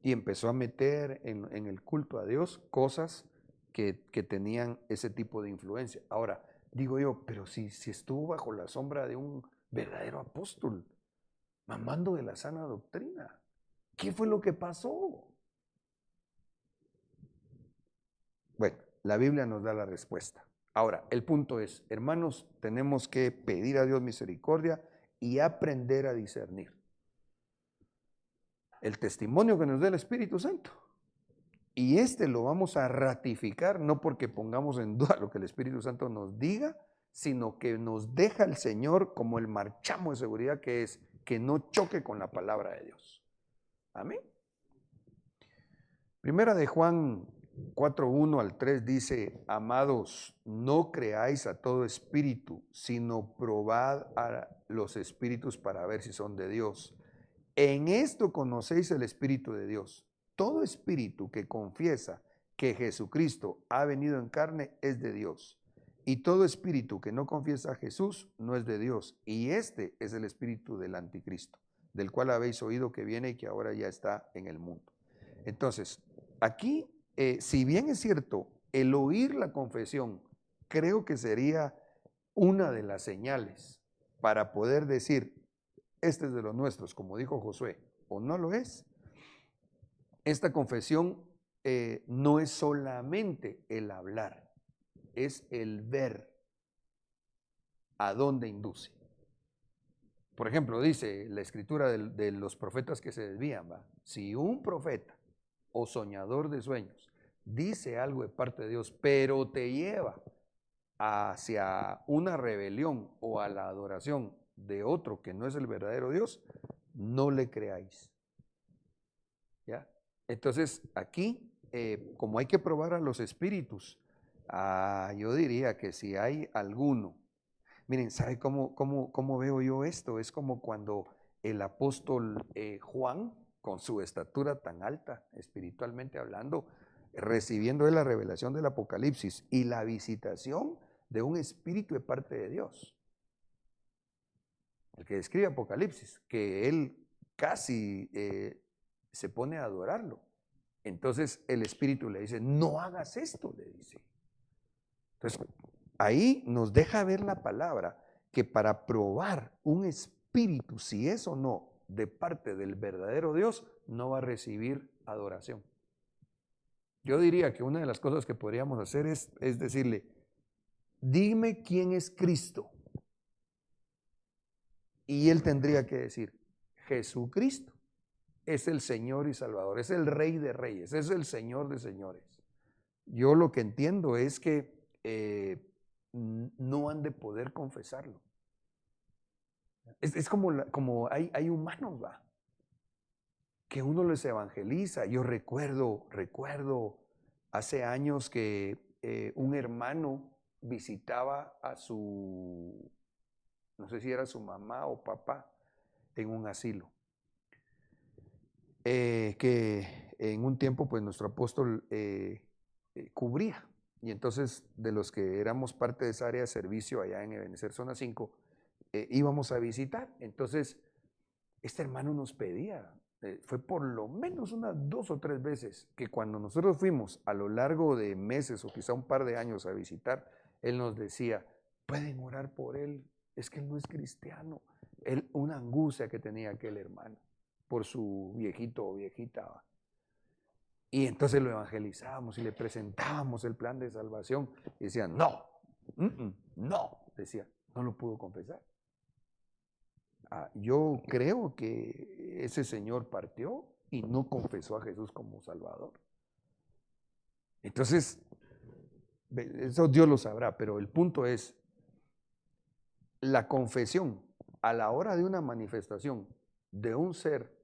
Speaker 2: y empezó a meter en el culto a Dios cosas que tenían ese tipo de influencia. Ahora, digo yo, pero si estuvo bajo la sombra de un verdadero apóstol, mamando de la sana doctrina, ¿qué fue lo que pasó? Bueno, la Biblia nos da la respuesta. Ahora, el punto es, hermanos, tenemos que pedir a Dios misericordia y aprender a discernir el testimonio que nos da el Espíritu Santo. Y lo vamos a ratificar, no porque pongamos en duda lo que el Espíritu Santo nos diga, sino que nos deja el Señor como el marchamo de seguridad que es, que no choque con la palabra de Dios. Amén. Primera de Juan 4:1 al 3 dice: amados, no creáis a todo espíritu, sino probad a los espíritus para ver si son de Dios. En esto conocéis el Espíritu de Dios. Todo espíritu que confiesa que Jesucristo ha venido en carne es de Dios. Y todo espíritu que no confiesa a Jesús no es de Dios. Y este es el espíritu del anticristo, del cual habéis oído que viene y que ahora ya está en el mundo. Entonces, aquí, si bien es cierto, el oír la confesión creo que sería una de las señales para poder decir, este es de los nuestros, como dijo Josué, o no lo es. Esta confesión no es solamente el hablar, es el ver a dónde induce. Por ejemplo, dice la escritura de los profetas que se desvían, ¿va? Si un profeta o soñador de sueños dice algo de parte de Dios, pero te lleva hacia una rebelión o a la adoración de otro que no es el verdadero Dios, no le creáis. ¿Ya? Entonces, aquí, como hay que probar a los espíritus, yo diría que si hay alguno, miren, ¿sabe cómo veo yo esto? Es como cuando el apóstol Juan, con su estatura tan alta, espiritualmente hablando, recibiendo la revelación del Apocalipsis y la visitación de un espíritu de parte de Dios. El que describe Apocalipsis, que él casi se pone a adorarlo. Entonces el espíritu le dice, no hagas esto, le dice. Entonces ahí nos deja ver la palabra, que para probar un espíritu, si es o no de parte del verdadero Dios, no va a recibir adoración. Yo diría que una de las cosas que podríamos hacer es decirle, dime quién es Cristo. Y él tendría que decir, Jesucristo es el Señor y Salvador, es el Rey de Reyes, es el Señor de Señores. Yo lo que entiendo es que no han de poder confesarlo. Es como hay humanos, ¿va? Que uno les evangeliza. Yo recuerdo hace años que un hermano visitaba a su, no sé si era su mamá o papá, en un asilo. Que en un tiempo pues nuestro apóstol cubría. Y entonces de los que éramos parte de esa área de servicio allá en Ebenezer Zona 5, íbamos a visitar. Entonces este hermano nos pedía, fue por lo menos unas 2 o 3 veces que cuando nosotros fuimos a lo largo de meses o quizá un par de años a visitar, él nos decía, pueden orar por él, es que él no es cristiano. Una angustia que tenía aquel hermano por su viejito o viejita. Y entonces lo evangelizábamos y le presentábamos el plan de salvación. Y decían, no, no, decía, no lo pudo confesar. Yo creo que ese señor partió y no confesó a Jesús como Salvador. Entonces, eso Dios lo sabrá, pero el punto es, la confesión a la hora de una manifestación de un ser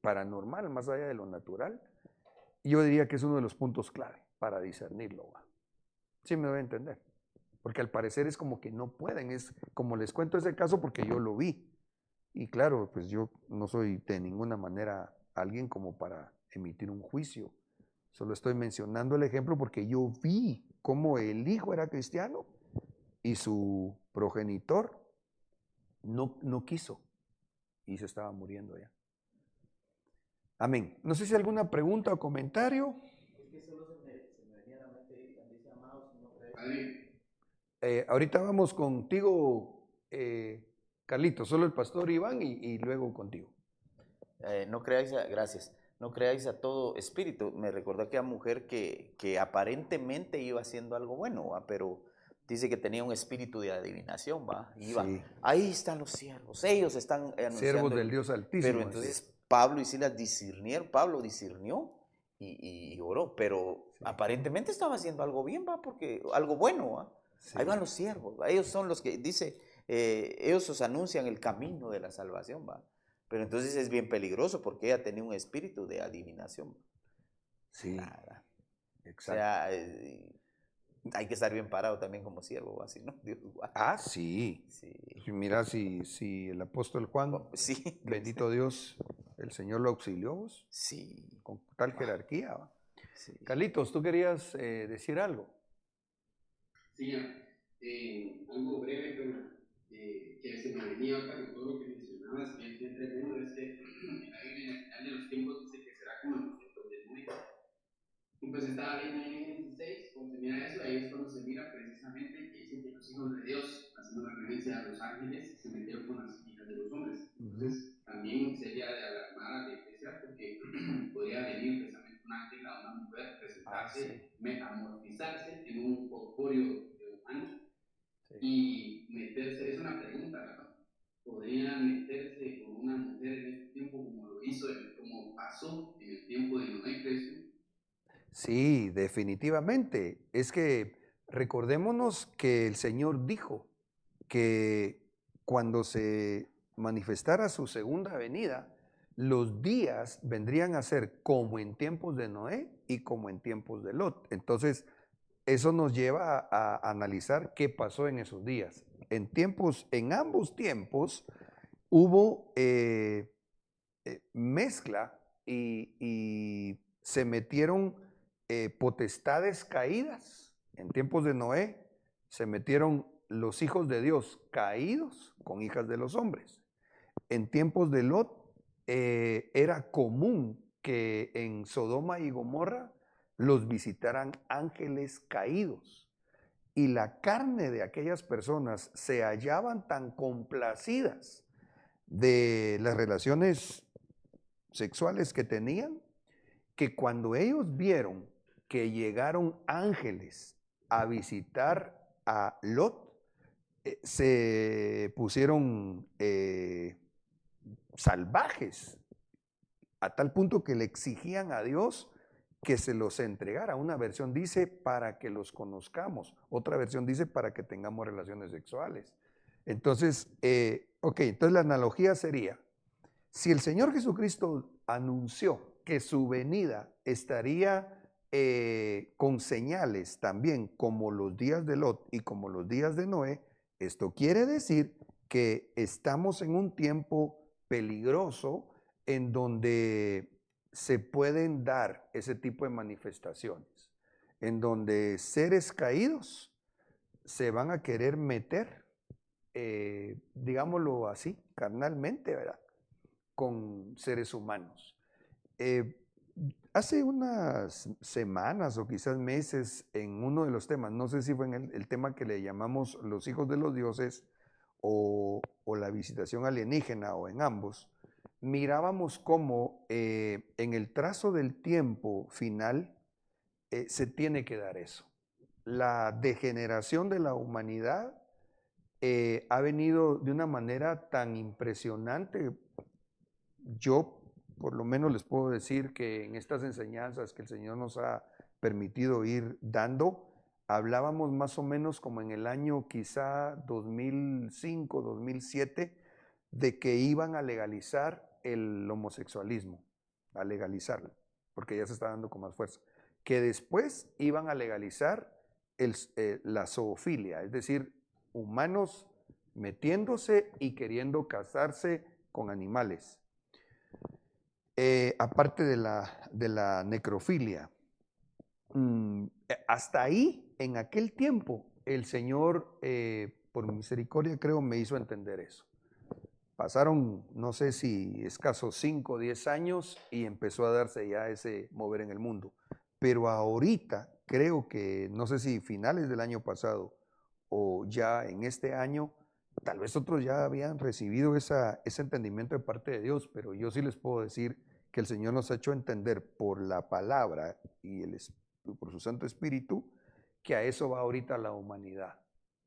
Speaker 2: paranormal, más allá de lo natural, yo diría que es uno de los puntos clave para discernirlo. ¿Sí me voy a entender? Porque al parecer es como que no pueden, es como les cuento ese caso porque yo lo vi. Y claro, pues yo no soy de ninguna manera alguien como para emitir un juicio. Solo estoy mencionando el ejemplo porque yo vi cómo el hijo era cristiano y su progenitor no quiso y se estaba muriendo ya. Amén. No sé si alguna pregunta o comentario.
Speaker 5: Es que solo se me venía a la mente cuando dice amados, no creéis.
Speaker 2: Ahorita vamos contigo, Carlitos, solo el pastor Iván y luego contigo.
Speaker 5: No creáis gracias, no creáis a todo espíritu. Me recordó aquella mujer que aparentemente iba haciendo algo bueno, ¿va? Pero dice que tenía un espíritu de adivinación, ¿va? Iba,
Speaker 2: Sí.
Speaker 5: ahí están los siervos, ellos están anunciando.
Speaker 2: Siervos del Dios Altísimo.
Speaker 5: Pero entonces Pablo y Silas discernieron, Pablo discernió y oró, pero
Speaker 2: Sí.
Speaker 5: aparentemente estaba haciendo algo bien, ¿va? Porque algo bueno, ¿va?
Speaker 2: Sí.
Speaker 5: Ahí van los siervos, ¿va? Ellos son los que, dice, ellos os anuncian el camino de la salvación, ¿va? Pero entonces es bien peligroso porque ella tenía un espíritu de adivinación.
Speaker 2: Sí,
Speaker 5: Nada.
Speaker 2: exacto.
Speaker 5: O sea, hay que estar bien parado también como siervo, así, ¿no? Dios guarde.
Speaker 2: Ah, sí.
Speaker 5: Sí.
Speaker 2: Mira, si el apóstol Juan,
Speaker 5: Sí.
Speaker 2: bendito Dios, el Señor lo auxilió vos,
Speaker 5: Sí.
Speaker 2: con tal jerarquía. ¿Va?
Speaker 5: Sí.
Speaker 2: Carlitos, ¿tú querías decir algo?
Speaker 7: Sí, algo breve, pero que se me venía ahorita con todo lo que mencionabas, que es bien tremendo, es que en la Biblia, en el final de los tiempos, dice que será como en los tiempos de Noé. Y pues estaba leyendo en Génesis 6, cuando se mira eso, ahí es cuando se mira precisamente que dice que los hijos de Dios, haciendo referencia a los ángeles, se metieron con las hijas de los hombres. Entonces, también sería de alarmar a la iglesia porque podría venir precisamente un ángel a una mujer, presentarse, metamorfizarse en un corpóreo humano y meterse, es una pregunta, ¿verdad? Podría meterse con una mujer en este tiempo como lo hizo, como pasó en el tiempo de Noé, ¿crees tú?
Speaker 2: Sí, definitivamente. Es que recordémonos que el Señor dijo que cuando se manifestara su segunda venida, los días vendrían a ser como en tiempos de Noé y como en tiempos de Lot. Entonces, eso nos lleva a analizar qué pasó en esos días. En ambos tiempos, hubo mezcla y se metieron potestades caídas. En tiempos de Noé se metieron los hijos de Dios caídos con hijas de los hombres. En tiempos de Lot era común que en Sodoma y Gomorra los visitaran ángeles caídos. Y la carne de aquellas personas se hallaban tan complacidas de las relaciones sexuales que tenían, que cuando ellos vieron que llegaron ángeles a visitar a Lot, se pusieron salvajes, a tal punto que le exigían a Dios que se los entregara. Una versión dice para que los conozcamos, otra versión dice para que tengamos relaciones sexuales. Entonces, entonces la analogía sería, si el Señor Jesucristo anunció que su venida estaría con señales también como los días de Lot y como los días de Noé, esto quiere decir que estamos en un tiempo peligroso en donde se pueden dar ese tipo de manifestaciones, en donde seres caídos se van a querer meter, digámoslo así, carnalmente, ¿verdad?, con seres humanos. Hace unas semanas o quizás meses, en uno de los temas, no sé si fue en el tema que le llamamos los hijos de los dioses o la visitación alienígena o en ambos, mirábamos cómo en el trazo del tiempo final se tiene que dar eso. La degeneración de la humanidad ha venido de una manera tan impresionante. Yo por lo menos les puedo decir que en estas enseñanzas que el Señor nos ha permitido ir dando, hablábamos más o menos como en el año quizá 2005, 2007, de que iban a legalizar el homosexualismo, a legalizarlo, porque ya se está dando con más fuerza, que después iban a legalizar la zoofilia, es decir, humanos metiéndose y queriendo casarse con animales. Aparte de la necrofilia. Hasta ahí, en aquel tiempo, el Señor, por misericordia creo, me hizo entender eso. Pasaron, no sé si escasos 5 o 10 años y empezó a darse ya ese mover en el mundo. Pero ahorita creo que, no sé si finales del año pasado o ya en este año, tal vez otros ya habían recibido ese entendimiento de parte de Dios, pero yo sí les puedo decir que el Señor nos ha hecho entender por la palabra y por su Santo Espíritu que a eso va ahorita la humanidad,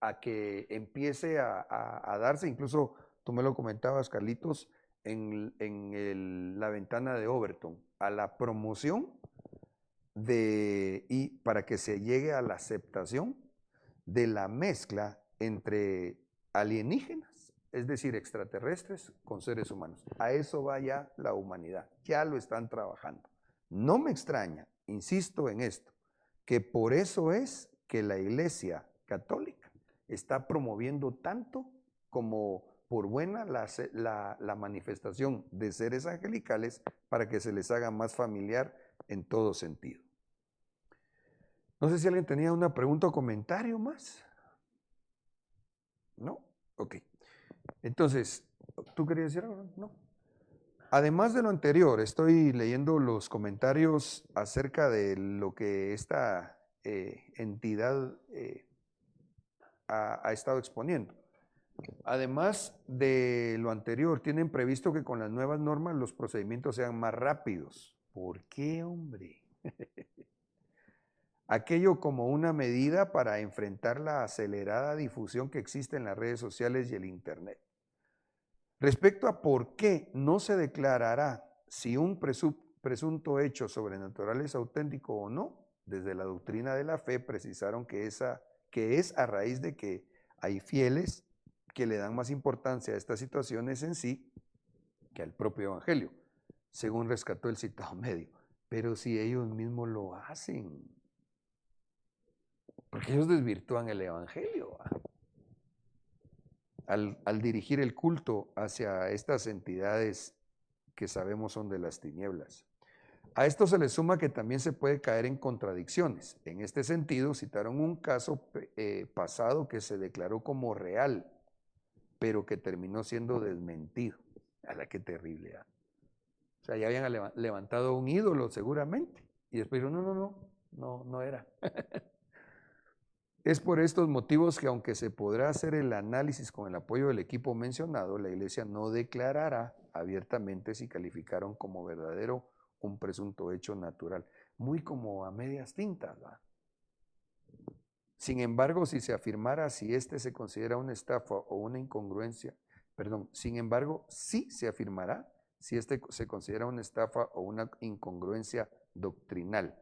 Speaker 2: a que empiece a darse, incluso tú me lo comentabas, Carlitos, en la ventana de Overton, a la promoción y para que se llegue a la aceptación de la mezcla entre alienígenas, es decir, extraterrestres con seres humanos. A eso va ya la humanidad, ya lo están trabajando. No me extraña, insisto en esto, que por eso es que la Iglesia Católica está promoviendo tanto como por buena la manifestación de seres angelicales para que se les haga más familiar en todo sentido. No sé si alguien tenía una pregunta o comentario más. ¿No? Ok. Entonces, ¿tú querías decir algo? No. Además de lo anterior, estoy leyendo los comentarios acerca de lo que esta entidad ha estado exponiendo. Además de lo anterior, tienen previsto que con las nuevas normas los procedimientos sean más rápidos. ¿Por qué, hombre? Aquello como una medida para enfrentar la acelerada difusión que existe en las redes sociales y el Internet. Respecto a por qué no se declarará si un presunto hecho sobrenatural es auténtico o no, desde la doctrina de la fe precisaron que es a raíz de que hay fieles que le dan más importancia a estas situaciones en sí que al propio evangelio, según rescató el citado medio. Pero si ellos mismos lo hacen, porque ellos desvirtúan el evangelio al dirigir el culto hacia estas entidades que sabemos son de las tinieblas. A esto se le suma que también se puede caer en contradicciones. En este sentido, citaron un caso pasado que se declaró como real, pero que terminó siendo desmentido. ¡Hala, qué terrible! O sea, ya habían levantado un ídolo seguramente, y después dijeron, no era. Es por estos motivos que aunque se podrá hacer el análisis con el apoyo del equipo mencionado, la Iglesia no declarará abiertamente si calificaron como verdadero un presunto hecho natural. Muy como a medias tintas, ¿va? Sin embargo, si se afirmara si este se considera una estafa o una incongruencia, sin embargo, sí se afirmará si este se considera una estafa o una incongruencia doctrinal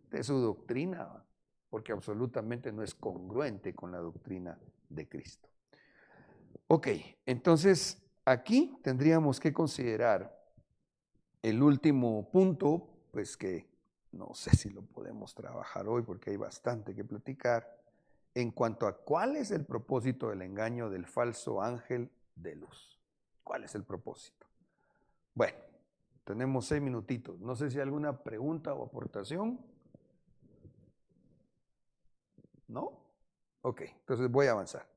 Speaker 2: de su doctrina, ¿va? Porque absolutamente no es congruente con la doctrina de Cristo. Ok, entonces aquí tendríamos que considerar el último punto, pues que no sé si lo podemos trabajar hoy porque hay bastante que platicar, en cuanto a cuál es el propósito del engaño del falso ángel de luz. ¿Cuál es el propósito? Bueno, tenemos 6 minutitos. No sé si hay alguna pregunta o aportación. ¿No? Ok, entonces voy a avanzar.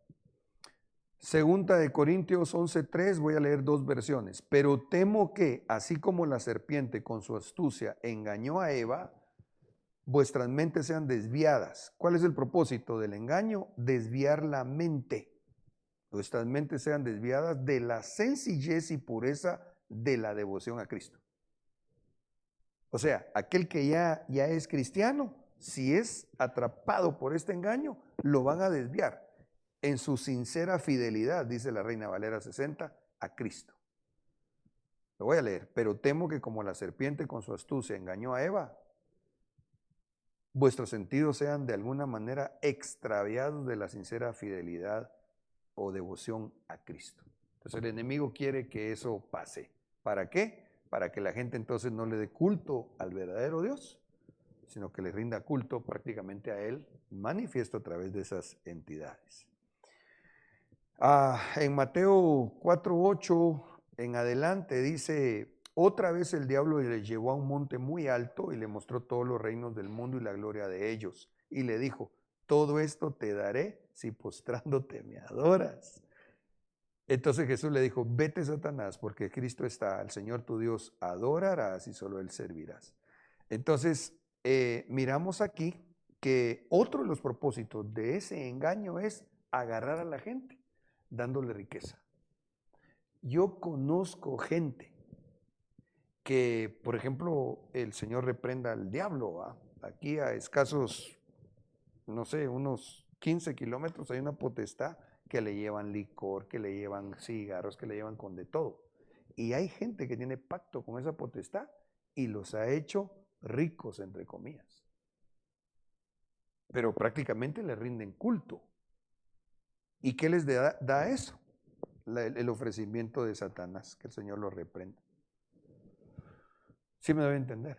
Speaker 2: Segunda de Corintios 11:3, voy a leer 2 versiones. Pero temo que, así como la serpiente con su astucia engañó a Eva, vuestras mentes sean desviadas. ¿Cuál es el propósito del engaño? Desviar la mente. Nuestras mentes sean desviadas de la sencillez y pureza de la devoción a Cristo. O sea, aquel que ya es cristiano, si es atrapado por este engaño, lo van a desviar en su sincera fidelidad, dice la Reina Valera 60, a Cristo. Lo voy a leer. Pero temo que como la serpiente con su astucia engañó a Eva, vuestros sentidos sean de alguna manera extraviados de la sincera fidelidad o devoción a Cristo. Entonces el enemigo quiere que eso pase. ¿Para qué? Para que la gente entonces no le dé culto al verdadero Dios, sino que le rinda culto prácticamente a Él, manifiesto a través de esas entidades. En Mateo 4:8 en adelante dice, otra vez el diablo le llevó a un monte muy alto y le mostró todos los reinos del mundo y la gloria de ellos. Y le dijo, todo esto te daré si postrándote me adoras. Entonces Jesús le dijo, vete Satanás, porque Cristo está, al Señor tu Dios adorarás y solo Él servirás. Entonces, miramos aquí que otro de los propósitos de ese engaño es agarrar a la gente, dándole riqueza. Yo conozco gente que, por ejemplo, el Señor reprenda al diablo, ¿va? Aquí a escasos, no sé, unos 15 kilómetros hay una potestad que le llevan licor, que le llevan cigarros, que le llevan con de todo. Y hay gente que tiene pacto con esa potestad y los ha hecho ricos, entre comillas. Pero prácticamente le rinden culto. ¿Y qué les da eso? El ofrecimiento de Satanás, que el Señor lo reprenda. ¿Sí me debe entender?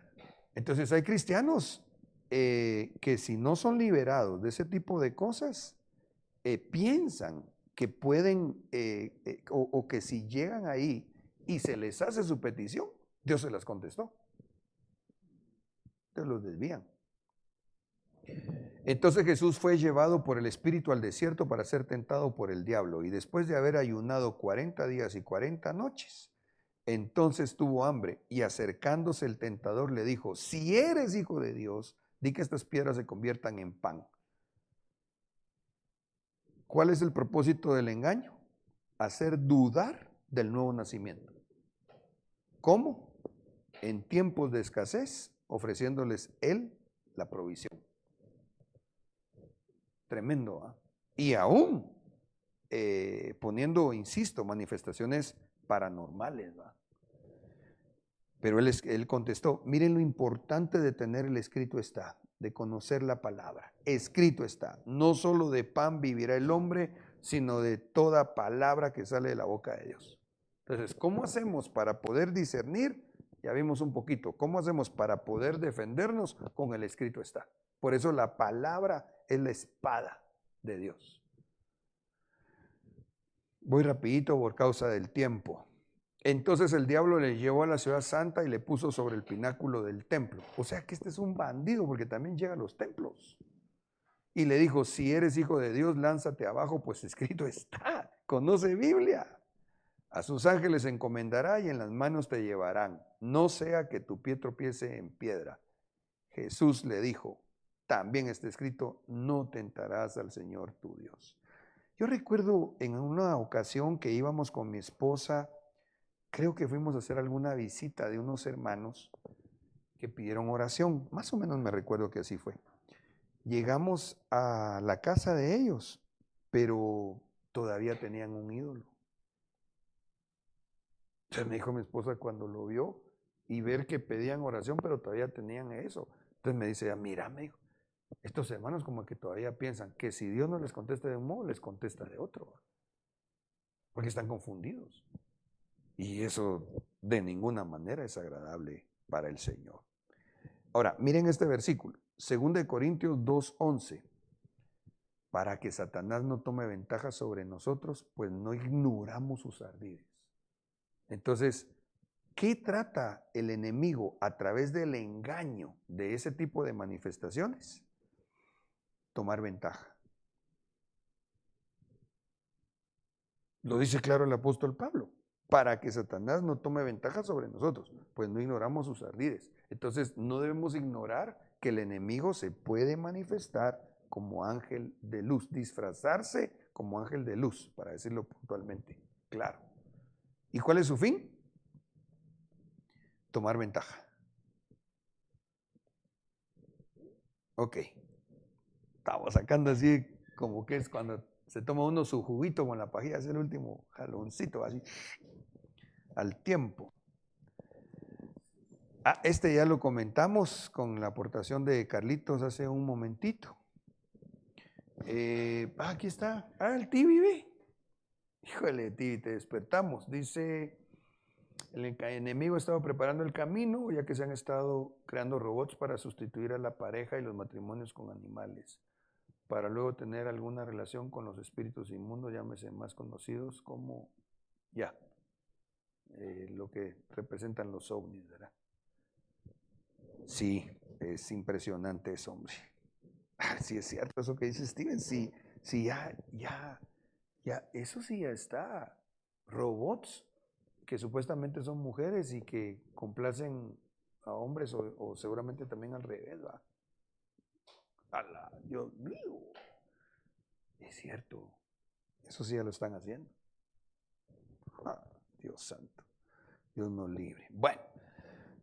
Speaker 2: Entonces hay cristianos que si no son liberados de ese tipo de cosas, piensan que pueden, o que si llegan ahí y se les hace su petición, Dios se las contestó. Entonces los desvían. Entonces Jesús fue llevado por el Espíritu al desierto para ser tentado por el diablo, y después de haber ayunado 40 días y 40 noches, entonces tuvo hambre, y acercándose el tentador le dijo, si eres hijo de Dios, di que estas piedras se conviertan en pan. ¿Cuál es el propósito del engaño? Hacer dudar del nuevo nacimiento. ¿Cómo? En tiempos de escasez, ofreciéndoles Él la provisión. Tremendo, ¿eh? Y aún poniendo, insisto, manifestaciones paranormales, ¿va? Pero él contestó, miren lo importante de tener el escrito está, de conocer la palabra. Escrito está, no solo de pan vivirá el hombre, sino de toda palabra que sale de la boca de Dios. Entonces, ¿cómo hacemos para poder discernir? Ya vimos un poquito. ¿Cómo hacemos para poder defendernos? Con el escrito está. Por eso la palabra es la espada de Dios. Voy rapidito por causa del tiempo. Entonces el diablo le llevó a la ciudad santa y le puso sobre el pináculo del templo. O sea que este es un bandido porque también llega a los templos. Y le dijo, si eres hijo de Dios, lánzate abajo, pues escrito está. Conoce Biblia. A sus ángeles encomendará y en las manos te llevarán. No sea que tu pie tropiece en piedra. Jesús le dijo, también está escrito, no tentarás al Señor tu Dios. Yo recuerdo en una ocasión que íbamos con mi esposa, creo que fuimos a hacer alguna visita de unos hermanos que pidieron oración. Más o menos me recuerdo que así fue. Llegamos a la casa de ellos, pero todavía tenían un ídolo. Entonces me dijo mi esposa cuando lo vio y ver que pedían oración, pero todavía tenían eso. Entonces me dice, mira, me dijo, estos hermanos como que todavía piensan que si Dios no les contesta de un modo, les contesta de otro. Porque están confundidos. Y eso de ninguna manera es agradable para el Señor. Ahora, miren este versículo, 2 Corintios 2:11. Para que Satanás no tome ventaja sobre nosotros, pues no ignoramos sus ardides. Entonces, ¿qué trata el enemigo a través del engaño de ese tipo de manifestaciones? Tomar ventaja. Lo dice claro el apóstol Pablo. Para que Satanás no tome ventaja sobre nosotros, pues no ignoramos sus ardides. Entonces, no debemos ignorar que el enemigo se puede manifestar como ángel de luz, disfrazarse como ángel de luz, para decirlo puntualmente, claro. ¿Y cuál es su fin? Tomar ventaja. Ok. Estamos sacando así como que es cuando se toma uno su juguito con la pajilla, es el último jaloncito, así, al tiempo. Este ya lo comentamos con la aportación de Carlitos hace un momentito. Aquí está. El Tibi, ve. Híjole, Tibi, te despertamos. Dice, el enemigo estaba preparando el camino, ya que se han estado creando robots para sustituir a la pareja y los matrimonios con animales, para luego tener alguna relación con los espíritus inmundos, llámese más conocidos como, lo que representan los ovnis, ¿verdad? Sí, es impresionante eso, hombre. ver si es cierto eso que dice Steven, si ya, eso sí ya está. Robots que supuestamente son mujeres y que complacen a hombres o seguramente también al revés, ¿va? ¡Hala! Dios mío. Es cierto. Eso sí ya lo están haciendo. Dios santo. Dios nos libre. Bueno,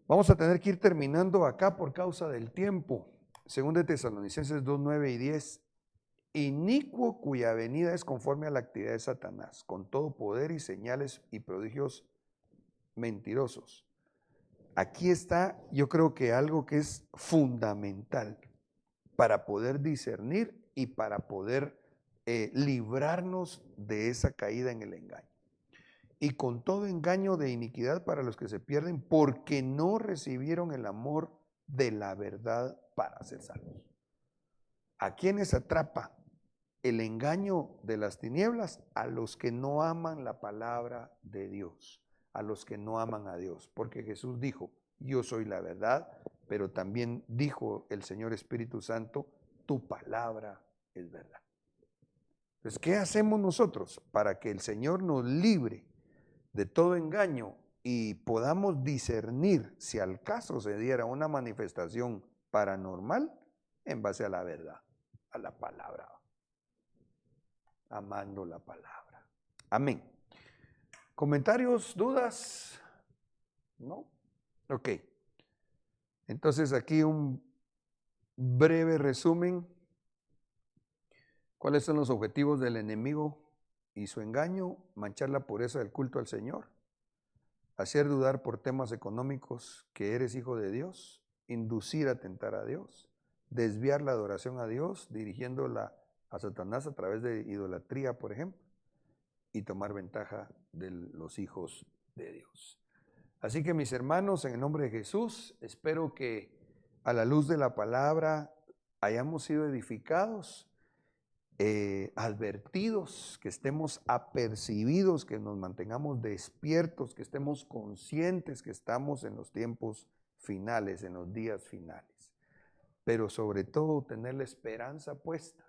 Speaker 2: vamos a tener que ir terminando acá por causa del tiempo. Según de Tesalonicenses 2, 9 y 10. Inicuo cuya venida es conforme a la actividad de Satanás, con todo poder y señales y prodigios mentirosos. Aquí está, yo creo que algo que es fundamental para poder discernir y para poder librarnos de esa caída en el engaño. Y con todo engaño de iniquidad para los que se pierden, porque no recibieron el amor de la verdad para ser salvos. ¿A quiénes atrapa el engaño de las tinieblas? A los que no aman la palabra de Dios, a los que no aman a Dios. Porque Jesús dijo, yo soy la verdad, pero también dijo el Señor Espíritu Santo, tu palabra es verdad. Entonces, ¿qué hacemos nosotros para que el Señor nos libre de todo engaño y podamos discernir si al caso se diera una manifestación paranormal en base a la verdad, a la palabra, amando la palabra? Amén. ¿Comentarios, dudas? ¿No? Ok. Entonces aquí un breve resumen. ¿Cuáles son los objetivos del enemigo y su engaño? Manchar la pureza del culto al Señor, hacer dudar por temas económicos que eres hijo de Dios, inducir a tentar a Dios, desviar la adoración a Dios, dirigiéndola a Satanás a través de idolatría, por ejemplo, y tomar ventaja de los hijos de Dios. Así que, mis hermanos, en el nombre de Jesús, espero que a la luz de la palabra hayamos sido edificados, advertidos, que estemos apercibidos, que nos mantengamos despiertos, que estemos conscientes que estamos en los tiempos finales, en los días finales. Pero sobre todo tener la esperanza puesta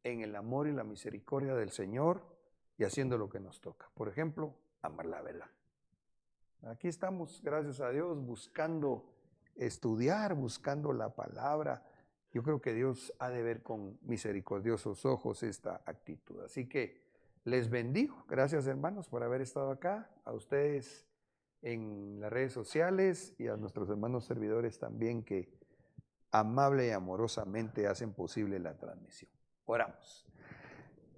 Speaker 2: en el amor y la misericordia del Señor y haciendo lo que nos toca. Por ejemplo, amar la verdad. Aquí estamos, gracias a Dios, buscando estudiar, buscando la palabra. Yo creo que Dios ha de ver con misericordiosos ojos esta actitud. Así que les bendigo. Gracias, hermanos, por haber estado acá. A ustedes en las redes sociales y a nuestros hermanos servidores también que amable y amorosamente hacen posible la transmisión. Oramos.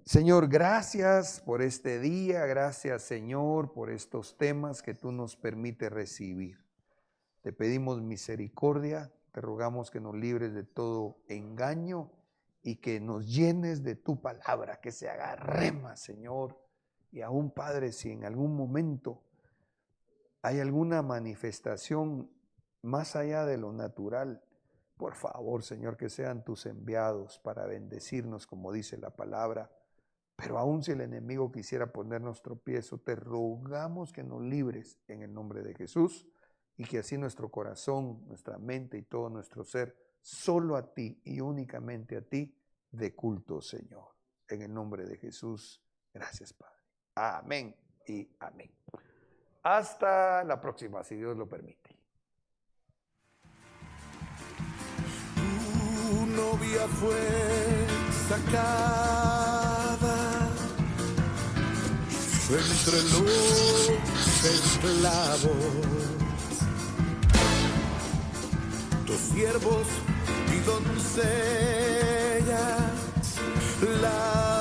Speaker 2: Señor, gracias por este día. Gracias, Señor, por estos temas que tú nos permites recibir. Te pedimos misericordia. Te rogamos que nos libres de todo engaño y que nos llenes de tu palabra, que se haga rema, Señor. Y aún, Padre, si en algún momento hay alguna manifestación más allá de lo natural, por favor, Señor, que sean tus enviados para bendecirnos, como dice la palabra. Pero aún si el enemigo quisiera ponernos tropiezo, te rogamos que nos libres en el nombre de Jesús. Y que así nuestro corazón, nuestra mente y todo nuestro ser, solo a ti y únicamente a ti, de culto, Señor. En el nombre de Jesús, gracias, Padre. Amén y amén. Hasta la próxima, si Dios lo permite.
Speaker 1: Tu novia fue sacada entre los esclavos. Tus siervos y doncellas la